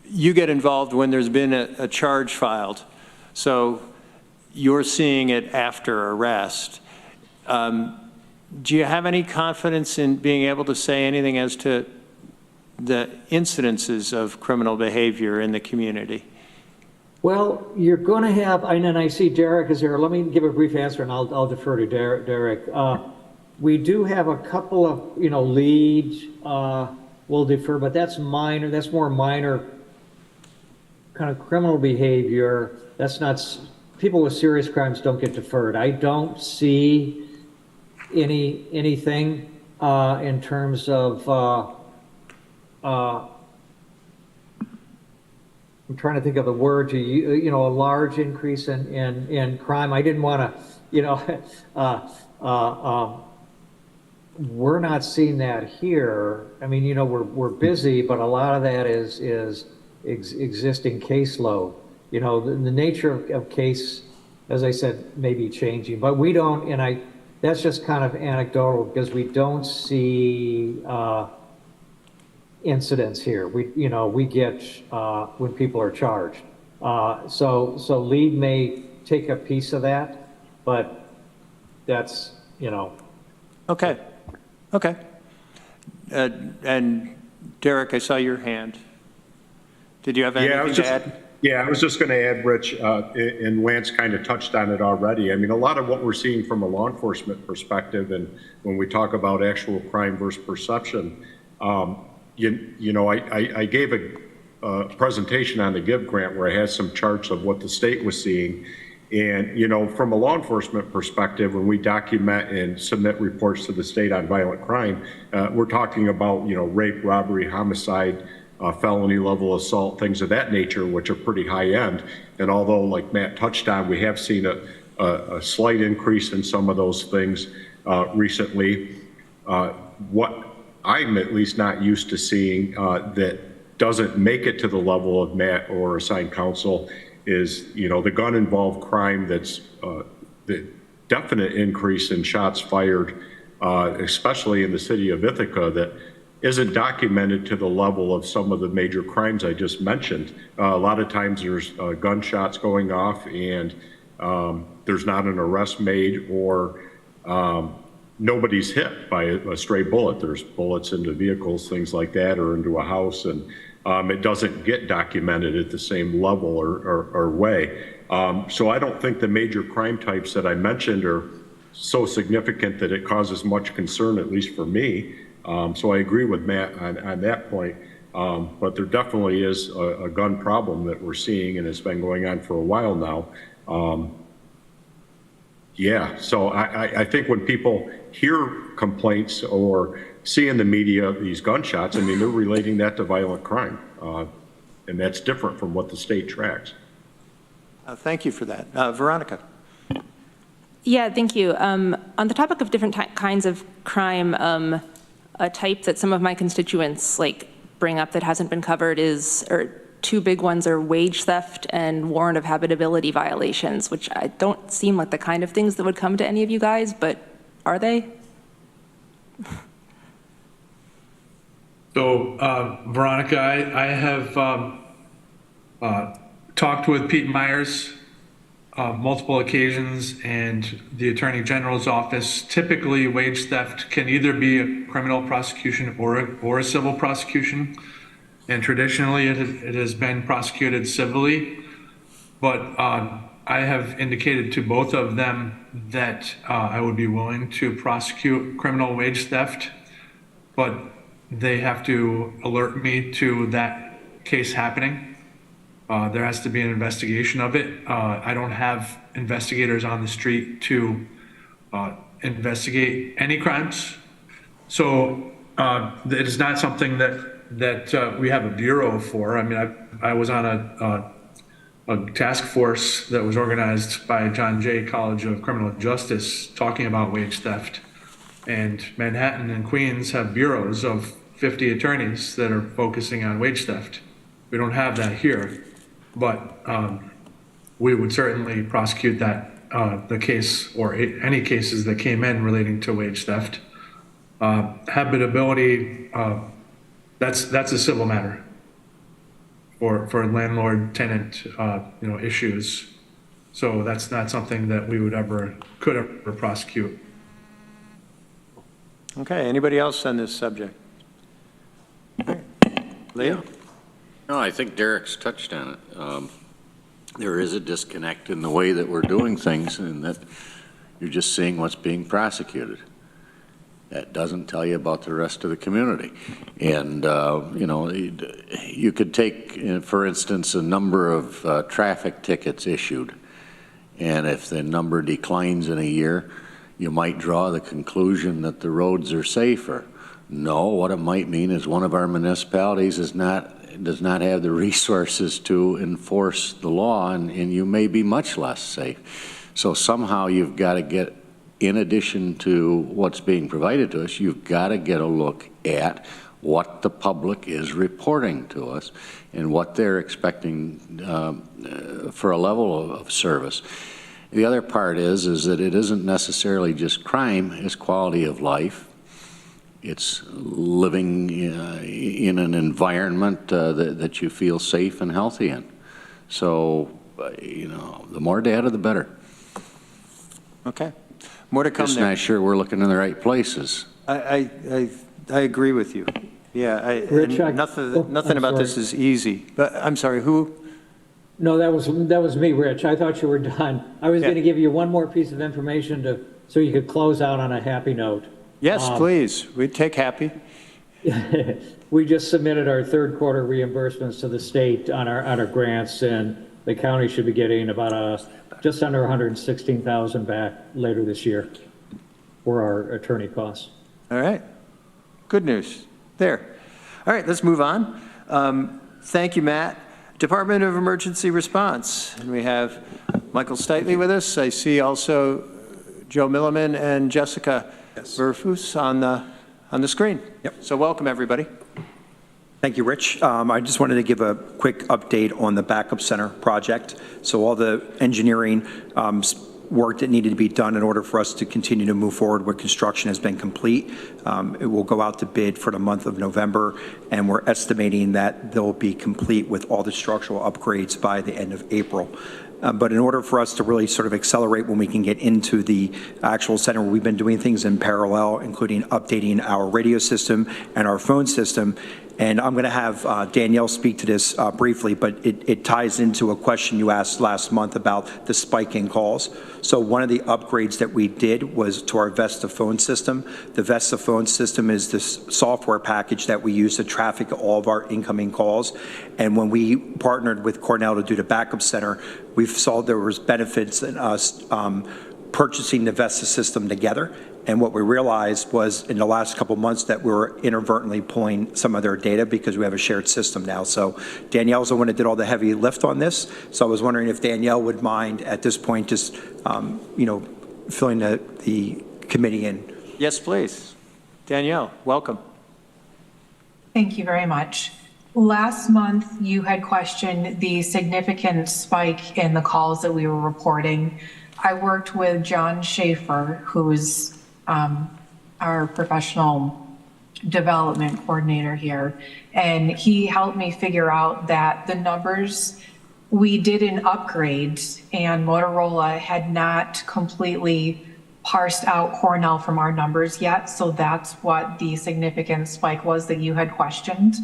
you get involved when there's been a charge filed. So you're seeing it after arrest. Do you have any confidence in being able to say anything as to the incidences of criminal behavior in the community? Well, you're going to have, and I see Derek is here. Let me give a brief answer, and I'll defer to Derek. We do have a couple of, leads. We'll defer, but that's minor. That's more minor kind of criminal behavior. That's not, people with serious crimes don't get deferred. I don't see anything in terms of I'm trying to think of the word to a large increase in crime. I didn't want to we're not seeing that here. I mean, we're busy, but a lot of that is existing caseload. The nature of case, as I said, may be changing, but we don't, that's just kind of anecdotal because we don't see incidents here. We get when people are charged. So lead may take a piece of that, but that's, Okay. Okay. And Derek, I saw your hand. Did you have anything to add? Yeah, I was just going to add, Rich, and Lance kind of touched on it already. I mean, a lot of what we're seeing from a law enforcement perspective, and when we talk about actual crime versus perception, I gave a presentation on the GIVE grant where I had some charts of what the state was seeing. And, from a law enforcement perspective, when we document and submit reports to the state on violent crime, we're talking about, rape, robbery, homicide, felony level assault, things of that nature, which are pretty high end. And although, like Matt touched on, we have seen a slight increase in some of those things recently, what I'm at least not used to seeing that doesn't make it to the level of Matt or assigned counsel is, the gun-involved crime that's the definite increase in shots fired, especially in the city of Ithaca, that isn't documented to the level of some of the major crimes I just mentioned. A lot of times there's gunshots going off and there's not an arrest made, or nobody's hit by a stray bullet. There's bullets into vehicles, things like that, or into a house, and it doesn't get documented at the same level or way. So I don't think the major crime types that I mentioned are so significant that it causes much concern, at least for me. So I agree with Matt on that point, but there definitely is a gun problem that we're seeing, and it's been going on for a while now. So I think when people hear complaints or see in the media these gunshots, I mean, they're relating that to violent crime, and that's different from what the state tracks. Thank you for that. Veronica. Yeah, thank you. On the topic of different kinds of crime, a type that some of my constituents bring up that hasn't been covered or two big ones are wage theft and warrant of habitability violations, which I don't seem like the kind of things that would come to any of you guys, but are they? So, Veronica, I have talked with Pete Myers multiple occasions, and the Attorney General's office. Typically, wage theft can either be a criminal prosecution or a civil prosecution, and traditionally it has been prosecuted civilly. But I have indicated to both of them that I would be willing to prosecute criminal wage theft, but they have to alert me to that case happening. There has to be an investigation of it. I don't have investigators on the street to investigate any crimes. So it is not something that we have a bureau for. I mean, I was on a task force that was organized by John Jay College of Criminal Justice talking about wage theft. And Manhattan and Queens have bureaus of 50 attorneys that are focusing on wage theft. We don't have that here, but we would certainly prosecute that, the case or any cases that came in relating to wage theft. Habitability, that's a civil matter for landlord-tenant, issues. So that's not something that we could ever prosecute. Okay, anybody else on this subject? Leo? No, I think Derek's touched on it. There is a disconnect in the way that we're doing things, and that you're just seeing what's being prosecuted. That doesn't tell you about the rest of the community. And, you could take, for instance, a number of traffic tickets issued. And if the number declines in a year, you might draw the conclusion that the roads are safer. No, what it might mean is one of our municipalities does not have the resources to enforce the law, and you may be much less safe. So somehow you've got to get, in addition to what's being provided to us, you've got to get a look at what the public is reporting to us and what they're expecting for a level of service. The other part is that it isn't necessarily just crime, it's quality of life. It's living in an environment that you feel safe and healthy in. So, the more data, the better. Okay. More to come Just there. not sure we're looking in the right places. I agree with you. Yeah, Rich, nothing about this is easy. But I'm sorry, who? No, that was me, Rich. I thought you were done. I was going to give you one more piece of information so you could close out on a happy note. Yes, please. We'd take happy. We just submitted our third quarter reimbursements to the state on our grants, and the county should be getting about just under $116,000 back later this year for our attorney costs. All right. Good news there. All right, let's move on. Thank you, Matt. Department of Emergency Response. And we have Michael Steitley with us. I see also Joe Milliman and Jessica Verfus on the screen. Yep. So welcome, everybody. Thank you, Rich. I just wanted to give a quick update on the backup center project. So all the engineering work that needed to be done in order for us to continue to move forward with construction has been complete. It will go out to bid for the month of November, and we're estimating that they'll be complete with all the structural upgrades by the end of April. But in order for us to really sort of accelerate when we can get into the actual center, we've been doing things in parallel, including updating our radio system and our phone system. And I'm going to have Danielle speak to this briefly, but it ties into a question you asked last month about the spike in calls. So one of the upgrades that we did was to our Vesta phone system. The Vesta phone system is this software package that we use to traffic all of our incoming calls. And when we partnered with Cornell to do the backup center, we saw there was benefits in us purchasing the Vesta system together. And what we realized was in the last couple months that we were inadvertently pulling some of their data because we have a shared system now. So Danielle's the one that did all the heavy lift on this. So I was wondering if Danielle would mind at this point just, filling the committee in. Yes, please. Danielle, welcome. Thank you very much. Last month, you had questioned the significant spike in the calls that we were reporting. I worked with John Schaefer, who's our professional development coordinator here, and he helped me figure out that the numbers, we did an upgrade and Motorola had not completely parsed out Cornell from our numbers yet, so that's what the significant spike was that you had questioned.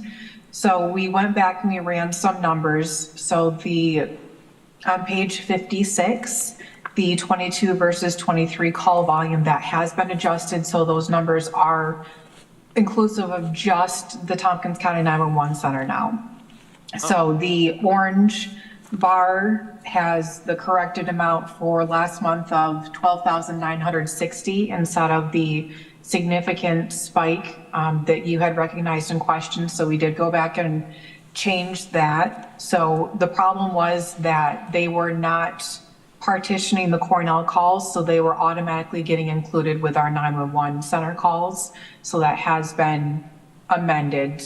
So we went back and we ran some numbers. So on page 56, the 22 versus 23 call volume, that has been adjusted. So those numbers are inclusive of just the Tompkins County 911 Center now. So the orange bar has the corrected amount for last month of 12,960 instead of the significant spike that you had recognized and questioned. So we did go back and change that. So the problem was that they were not partitioning the Cornell calls, so they were automatically getting included with our 911 center calls. So that has been amended.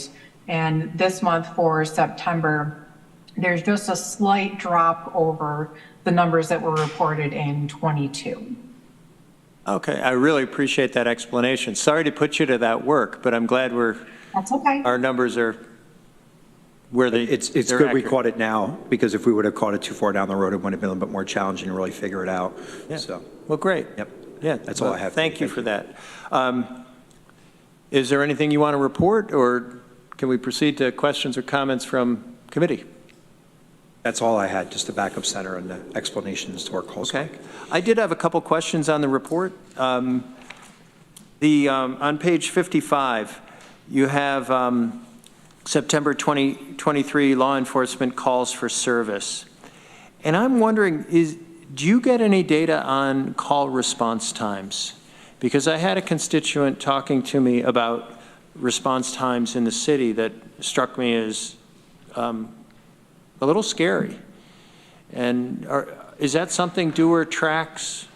And this month for September, there's just a slight drop over the numbers that were reported in 22. Okay, I really appreciate that explanation. Sorry to put you to that work, but I'm glad That's okay. our numbers are where they, It's they're good we accurate. caught it now, because if we would have caught it too far down the road, it would have been a little bit more challenging to really figure it out. Yeah. So, Well, great. yep. Yeah. That's all I have. Thank you for that. Is there anything you want to report, or can we proceed to questions or comments from committee? That's all I had, just the backup center and the explanations to our calls. Okay. I did have a couple questions on the report. On page 55, you have September 2023 law enforcement calls for service. And I'm wondering, do you get any data on call response times? Because I had a constituent talking to me about response times in the city that struck me as a little scary. And is that something Dewar tracks?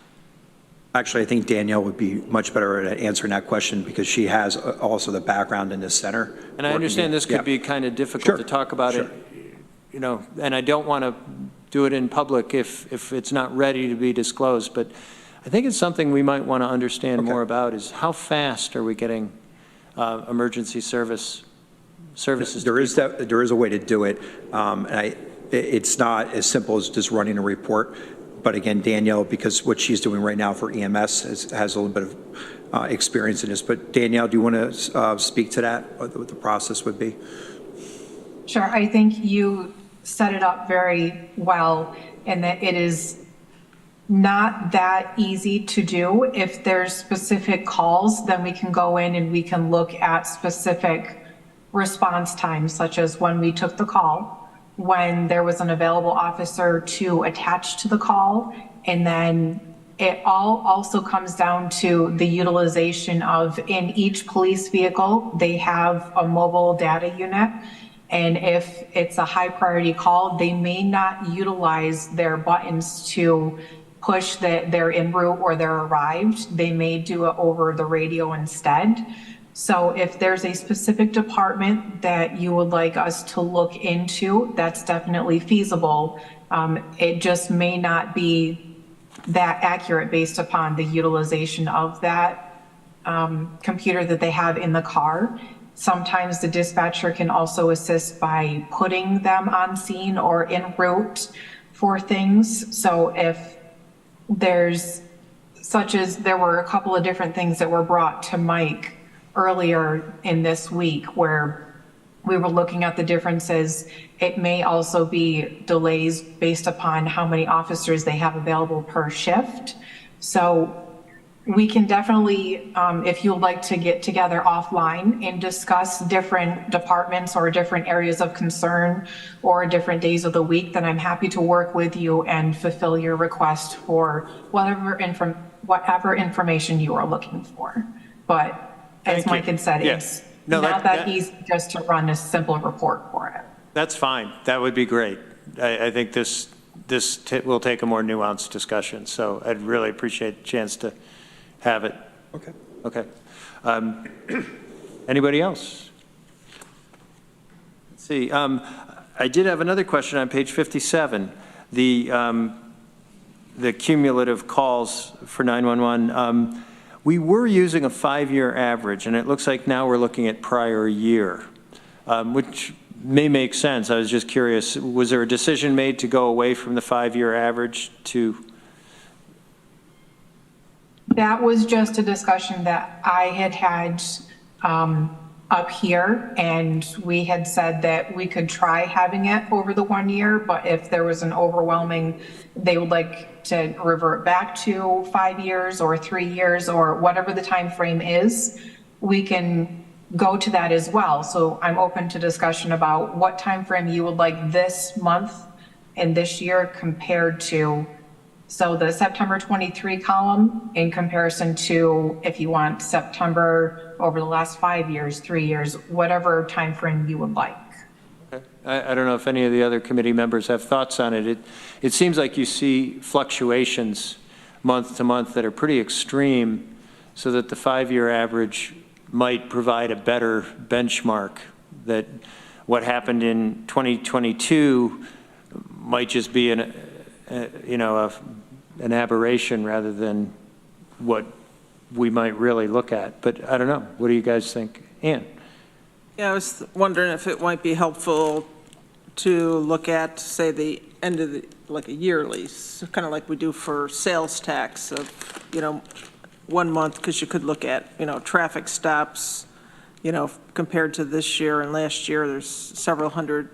Actually, I think Danielle would be much better at answering that question, because she has also the background in this center. And I understand this could be kind of difficult to talk about it, you know, and I don't want to do it in public if it's not ready to be disclosed, but I think it's something we might want to understand more about, is how fast are we getting emergency services? There is a way to do it. It's not as simple as just running a report. But again, Danielle, because what she's doing right now for EMS has a little bit of experience in this. But Danielle, do you want to speak to that, what the process would be? Sure. I think you set it up very well, in that it is not that easy to do. If there's specific calls, then we can go in and we can look at specific response times, such as when we took the call, when there was an available officer to attach to the call, and then it all also comes down to the utilization of, in each police vehicle, they have a mobile data unit. And if it's a high priority call, they may not utilize their buttons to push that they're en route or they're arrived. They may do it over the radio instead. So if there's a specific department that you would like us to look into, that's definitely feasible. It just may not be that accurate based upon the utilization of that computer that they have in the car. Sometimes the dispatcher can also assist by putting them on scene or en route for things. So if there's, such as there were a couple of different things that were brought to Mike earlier in this week where we were looking at the differences. It may also be delays based upon how many officers they have available per shift. So we can definitely, if you'd like to get together offline and discuss different departments or different areas of concern or different days of the week, then I'm happy to work with you and fulfill your request for whatever information you are looking for. But as Mike had said, it's not that easy just to run a simple report for it. That's fine. That would be great. I think this will take a more nuanced discussion. So I'd really appreciate a chance to have it. Okay. Okay. Anybody else? Let's see. I did have another question on page 57. The cumulative calls for 911. We were using a 5-year average, and it looks like now we're looking at prior year, which may make sense. I was just curious, was there a decision made to go away from the 5-year average to? That was just a discussion that I had up here, and we had said that we could try having it over the 1 year, but if there was an overwhelming, they would like to revert back to 5 years or 3 years or whatever the time frame is, we can go to that as well. So I'm open to discussion about what time frame you would like this month and this year compared to. So the September 23 column in comparison to if you want September over the last 5 years, 3 years, whatever time frame you would like. Okay. I don't know if any of the other committee members have thoughts on it. It seems like you see fluctuations month to month that are pretty extreme, so that the 5-year average might provide a better benchmark, that what happened in 2022 might just be an aberration rather than what we might really look at. But I don't know. What do you guys think? Ann? Yeah, I was wondering if it might be helpful to look at, say, the end of the, like a yearly, kind of like we do for sales tax of, 1 month, because you could look at, traffic stops, compared to this year and last year, there's several hundred,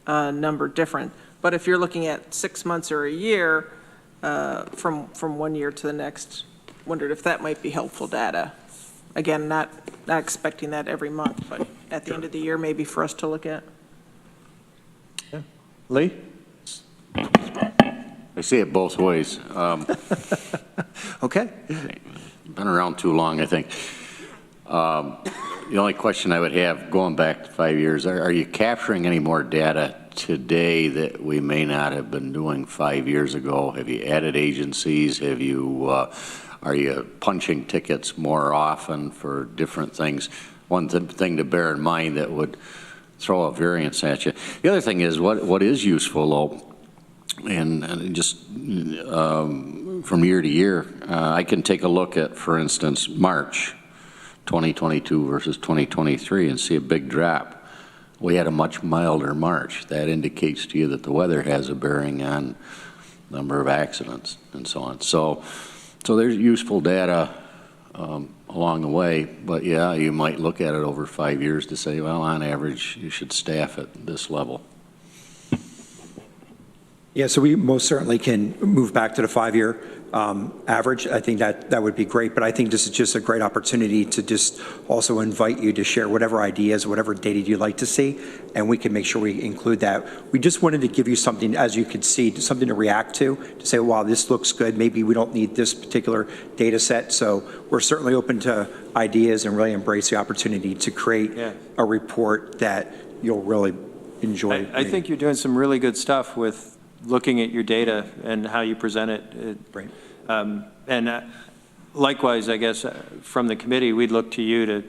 number different. But if you're looking at 6 months or a year, from 1 year to the next, wondered if that might be helpful data. Again, not expecting that every month, but at the end of the year, maybe for us to look at. Yeah. Lee? I see it both ways. Okay. Been around too long, I think. The only question I would have, going back to 5 years, are you capturing any more data today that we may not have been doing 5 years ago? Have you added agencies? Have you, are you punching tickets more often for different things? One thing to bear in mind that would throw a variance at you. The other thing is, what is useful, though, and just from year to year, I can take a look at, for instance, March 2022 versus 2023 and see a big drop. We had a much milder March. That indicates to you that the weather has a bearing on number of accidents and so on. So there's useful data along the way, but yeah, you might look at it over 5 years to say, well, on average, you should staff at this level. Yeah, so we most certainly can move back to the 5-year average. I think that would be great, but I think this is just a great opportunity to just also invite you to share whatever ideas, whatever data you'd like to see, and we can make sure we include that. We just wanted to give you something, as you could see, something to react to say, wow, this looks good. Maybe we don't need this particular data set. So we're certainly open to ideas and really embrace the opportunity to create a report that you'll really enjoy. I think you're doing some really good stuff with looking at your data and how you present it. Right. And likewise, I guess, from the committee, we'd look to you to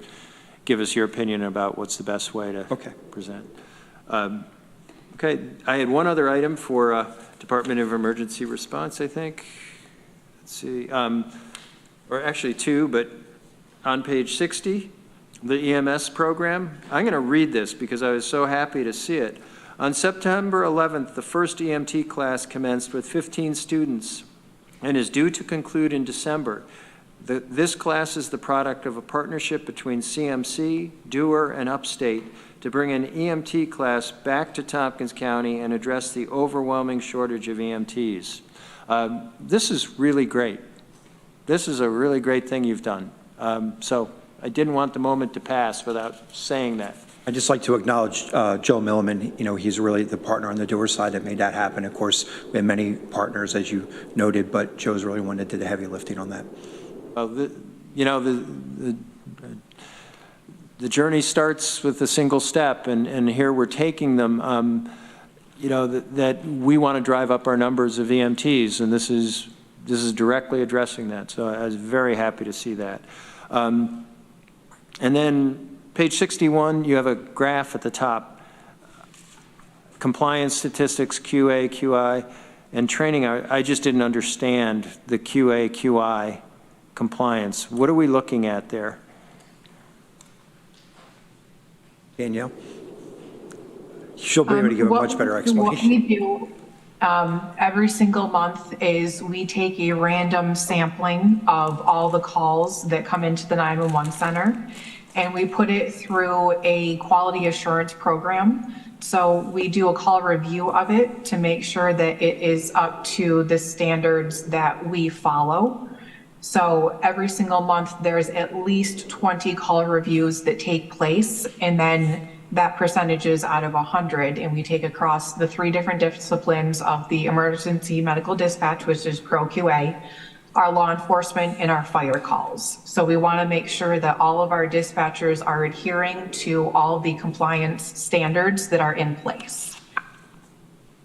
give us your opinion about what's the best way to present. Okay, I had one other item for Department of Emergency Response, I think. Let's see, or actually two, but on page 60, the EMS program. I'm going to read this because I was so happy to see it. On September 11th, the first EMT class commenced with 15 students and is due to conclude in December. This class is the product of a partnership between CMC, Dewar, and Upstate to bring an EMT class back to Tompkins County and address the overwhelming shortage of EMTs. This is really great. This is a really great thing you've done. So I didn't want the moment to pass without saying that. I'd just like to acknowledge Joe Milliman. He's really the partner on the Dewar side that made that happen. Of course, we have many partners, as you noted, but Joe's really one that did the heavy lifting on that. Well, the journey starts with a single step, and here we're taking them. That we want to drive up our numbers of EMTs, and this is directly addressing that. So I was very happy to see that. And then page 61, you have a graph at the top. Compliance statistics, QA, QI, and training. I just didn't understand the QA, QI compliance. What are we looking at there? Danielle? She'll be able to give a much better explanation. What we do every single month is we take a random sampling of all the calls that come into the 911 center, and we put it through a quality assurance program. So we do a call review of it to make sure that it is up to the standards that we follow. So every single month, there's at least 20 call reviews that take place, and then that percentage is out of 100, and we take across the 3 different disciplines of the emergency medical dispatch, which is Pro QA, our law enforcement, and our fire calls. So we want to make sure that all of our dispatchers are adhering to all the compliance standards that are in place.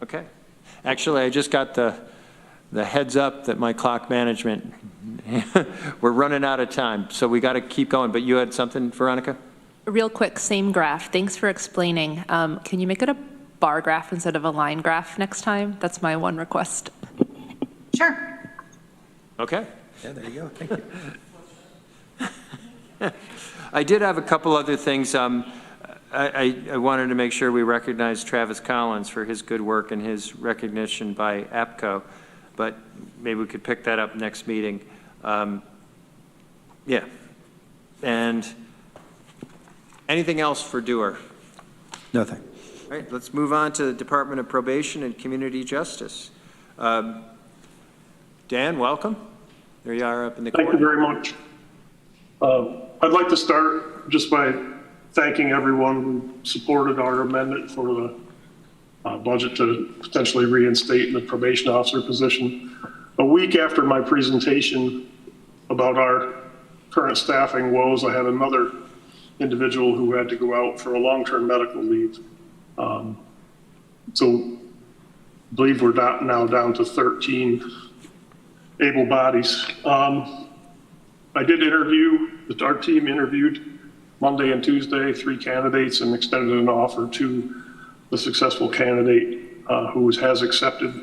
Okay. Actually, I just got the the heads up that my clock management, we're running out of time, so we got to keep going. But you had something, Veronica? Real quick, same graph. Thanks for explaining. Can you make it a bar graph instead of a line graph next time? That's my one request. Sure. Okay. Yeah, there you go. Thank you. I did have a couple other things. I wanted to make sure we recognize Travis Collins for his good work and his recognition by APCO, but maybe we could pick that up next meeting. Yeah. And anything else for Dewar? Nothing. All right, let's move on to the Department of Probation and Community Justice. Dan, welcome. There you are up in the corner. Thank you very much. I'd like to start just by thanking everyone who supported our amendment for the budget to potentially reinstate the probation officer position. A week after my presentation about our current staffing woes, I had another individual who had to go out for a long-term medical leave. So I believe we're now down to 13 able bodies. I did interview, our team interviewed Monday and Tuesday, 3 candidates, and extended an offer to the successful candidate who has accepted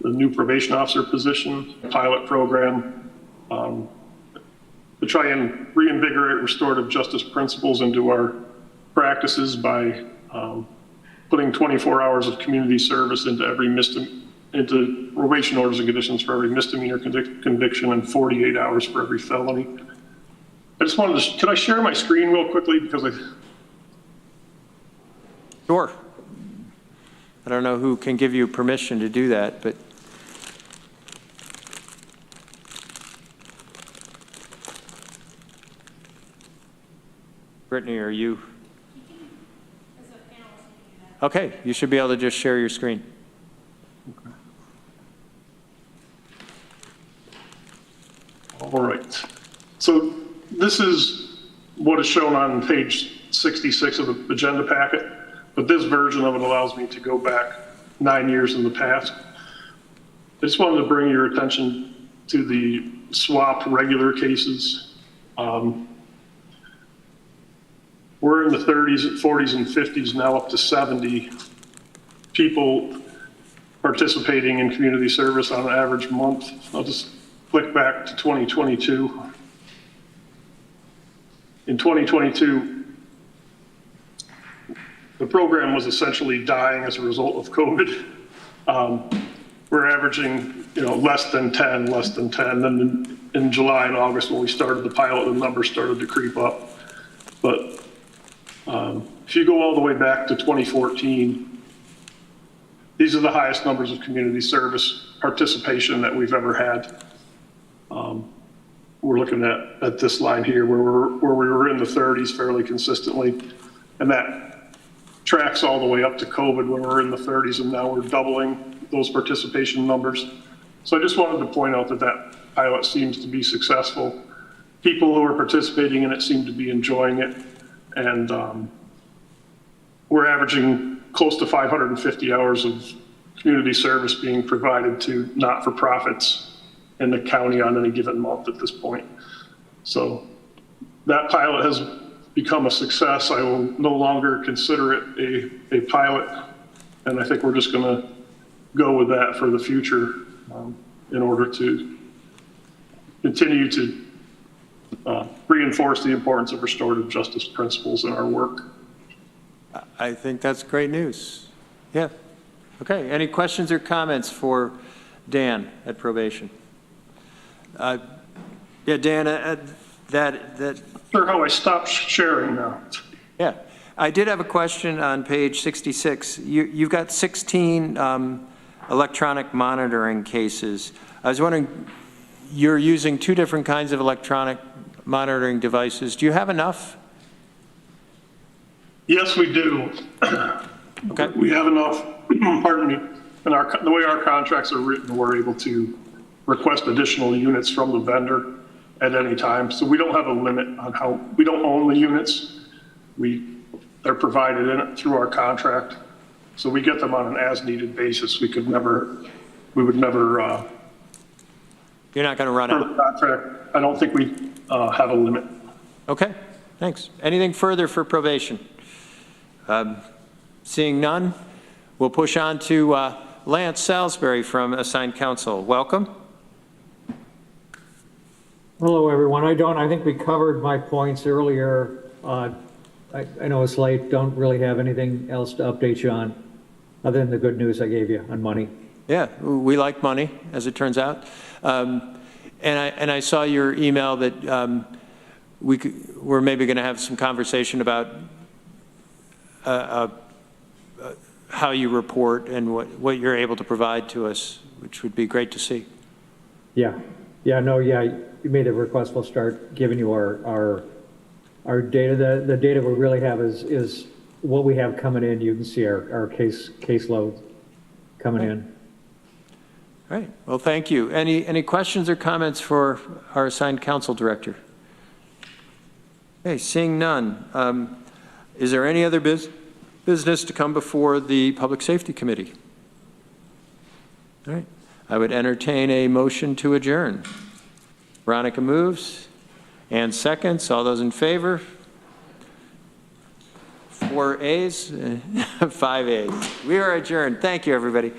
the new probation officer position, pilot program, to try and reinvigorate restorative justice principles into our practices by putting 24 hours of community service into every into probation orders and conditions for every misdemeanor conviction and 48 hours for every felony. I just wanted to, can I share my screen real quickly? Because Sure. I don't know who can give you permission to do that, but. Brittany, are you? Okay, you should be able to just share your screen. All right. So this is what is shown on page 66 of the agenda packet, but this version of it allows me to go back 9 years in the past. I just wanted to bring your attention to the swap regular cases. We're in the 30s, 40s, and 50s, now up to 70 people participating in community service on an average month. I'll just click back to 2022. In 2022, the program was essentially dying as a result of COVID. We're averaging, less than 10. Then in July and August, when we started the pilot, the numbers started to creep up. But if you go all the way back to 2014, these are the highest numbers of community service participation that we've ever had. We're looking at this line here where we were in the 30s fairly consistently, and that tracks all the way up to COVID when we were in the 30s, and now we're doubling those participation numbers. So I just wanted to point out that pilot seems to be successful. People who are participating in it seem to be enjoying it, and we're averaging close to 550 hours of community service being provided to not-for-profits in the county on any given month at this point. So that pilot has become a success. I will no longer consider it a pilot, and I think we're just going to go with that for the future in order to continue to reinforce the importance of restorative justice principles in our work. I think that's great news. Yeah. Okay, any questions or comments for Dan at probation? Yeah, Dan, that. Sure, how I stopped sharing now. Yeah, I did have a question on page 66. You've got 16 electronic monitoring cases. I was wondering, you're using 2 different kinds of electronic monitoring devices. Do you have enough? Yes, we do. Okay. We have enough, pardon me, and the way our contracts are written, we're able to request additional units from the vendor at any time. So we don't have a limit on how, we don't own the units. They're provided in it through our contract. So we get them on an as-needed basis. We could never we would never You're not going to run term out? the contract. I don't think we have a limit. Okay, thanks. Anything further for probation? Seeing none, we'll push on to Lance Salisbury from Assigned Counsel. Welcome. Hello, everyone. I think we covered my points earlier. I know it's late, don't really have anything else to update you on, other than the good news I gave you on money. Yeah, we like money, as it turns out. And I saw your email that we're maybe going to have some conversation about how you report and what you're able to provide to us, which would be great to see. Yeah, you made a request. We'll start giving you our data. The data we really have is what we have coming in. You can see our caseload coming in. All right, well, thank you. Any questions or comments for our Assigned Counsel Director? Okay, seeing none. Is there any other business to come before the Public Safety Committee? All right, I would entertain a motion to adjourn. Veronica moves. Ann seconds. All those in favor? 4 ayes, 5 ayes. We are adjourned. Thank you, everybody.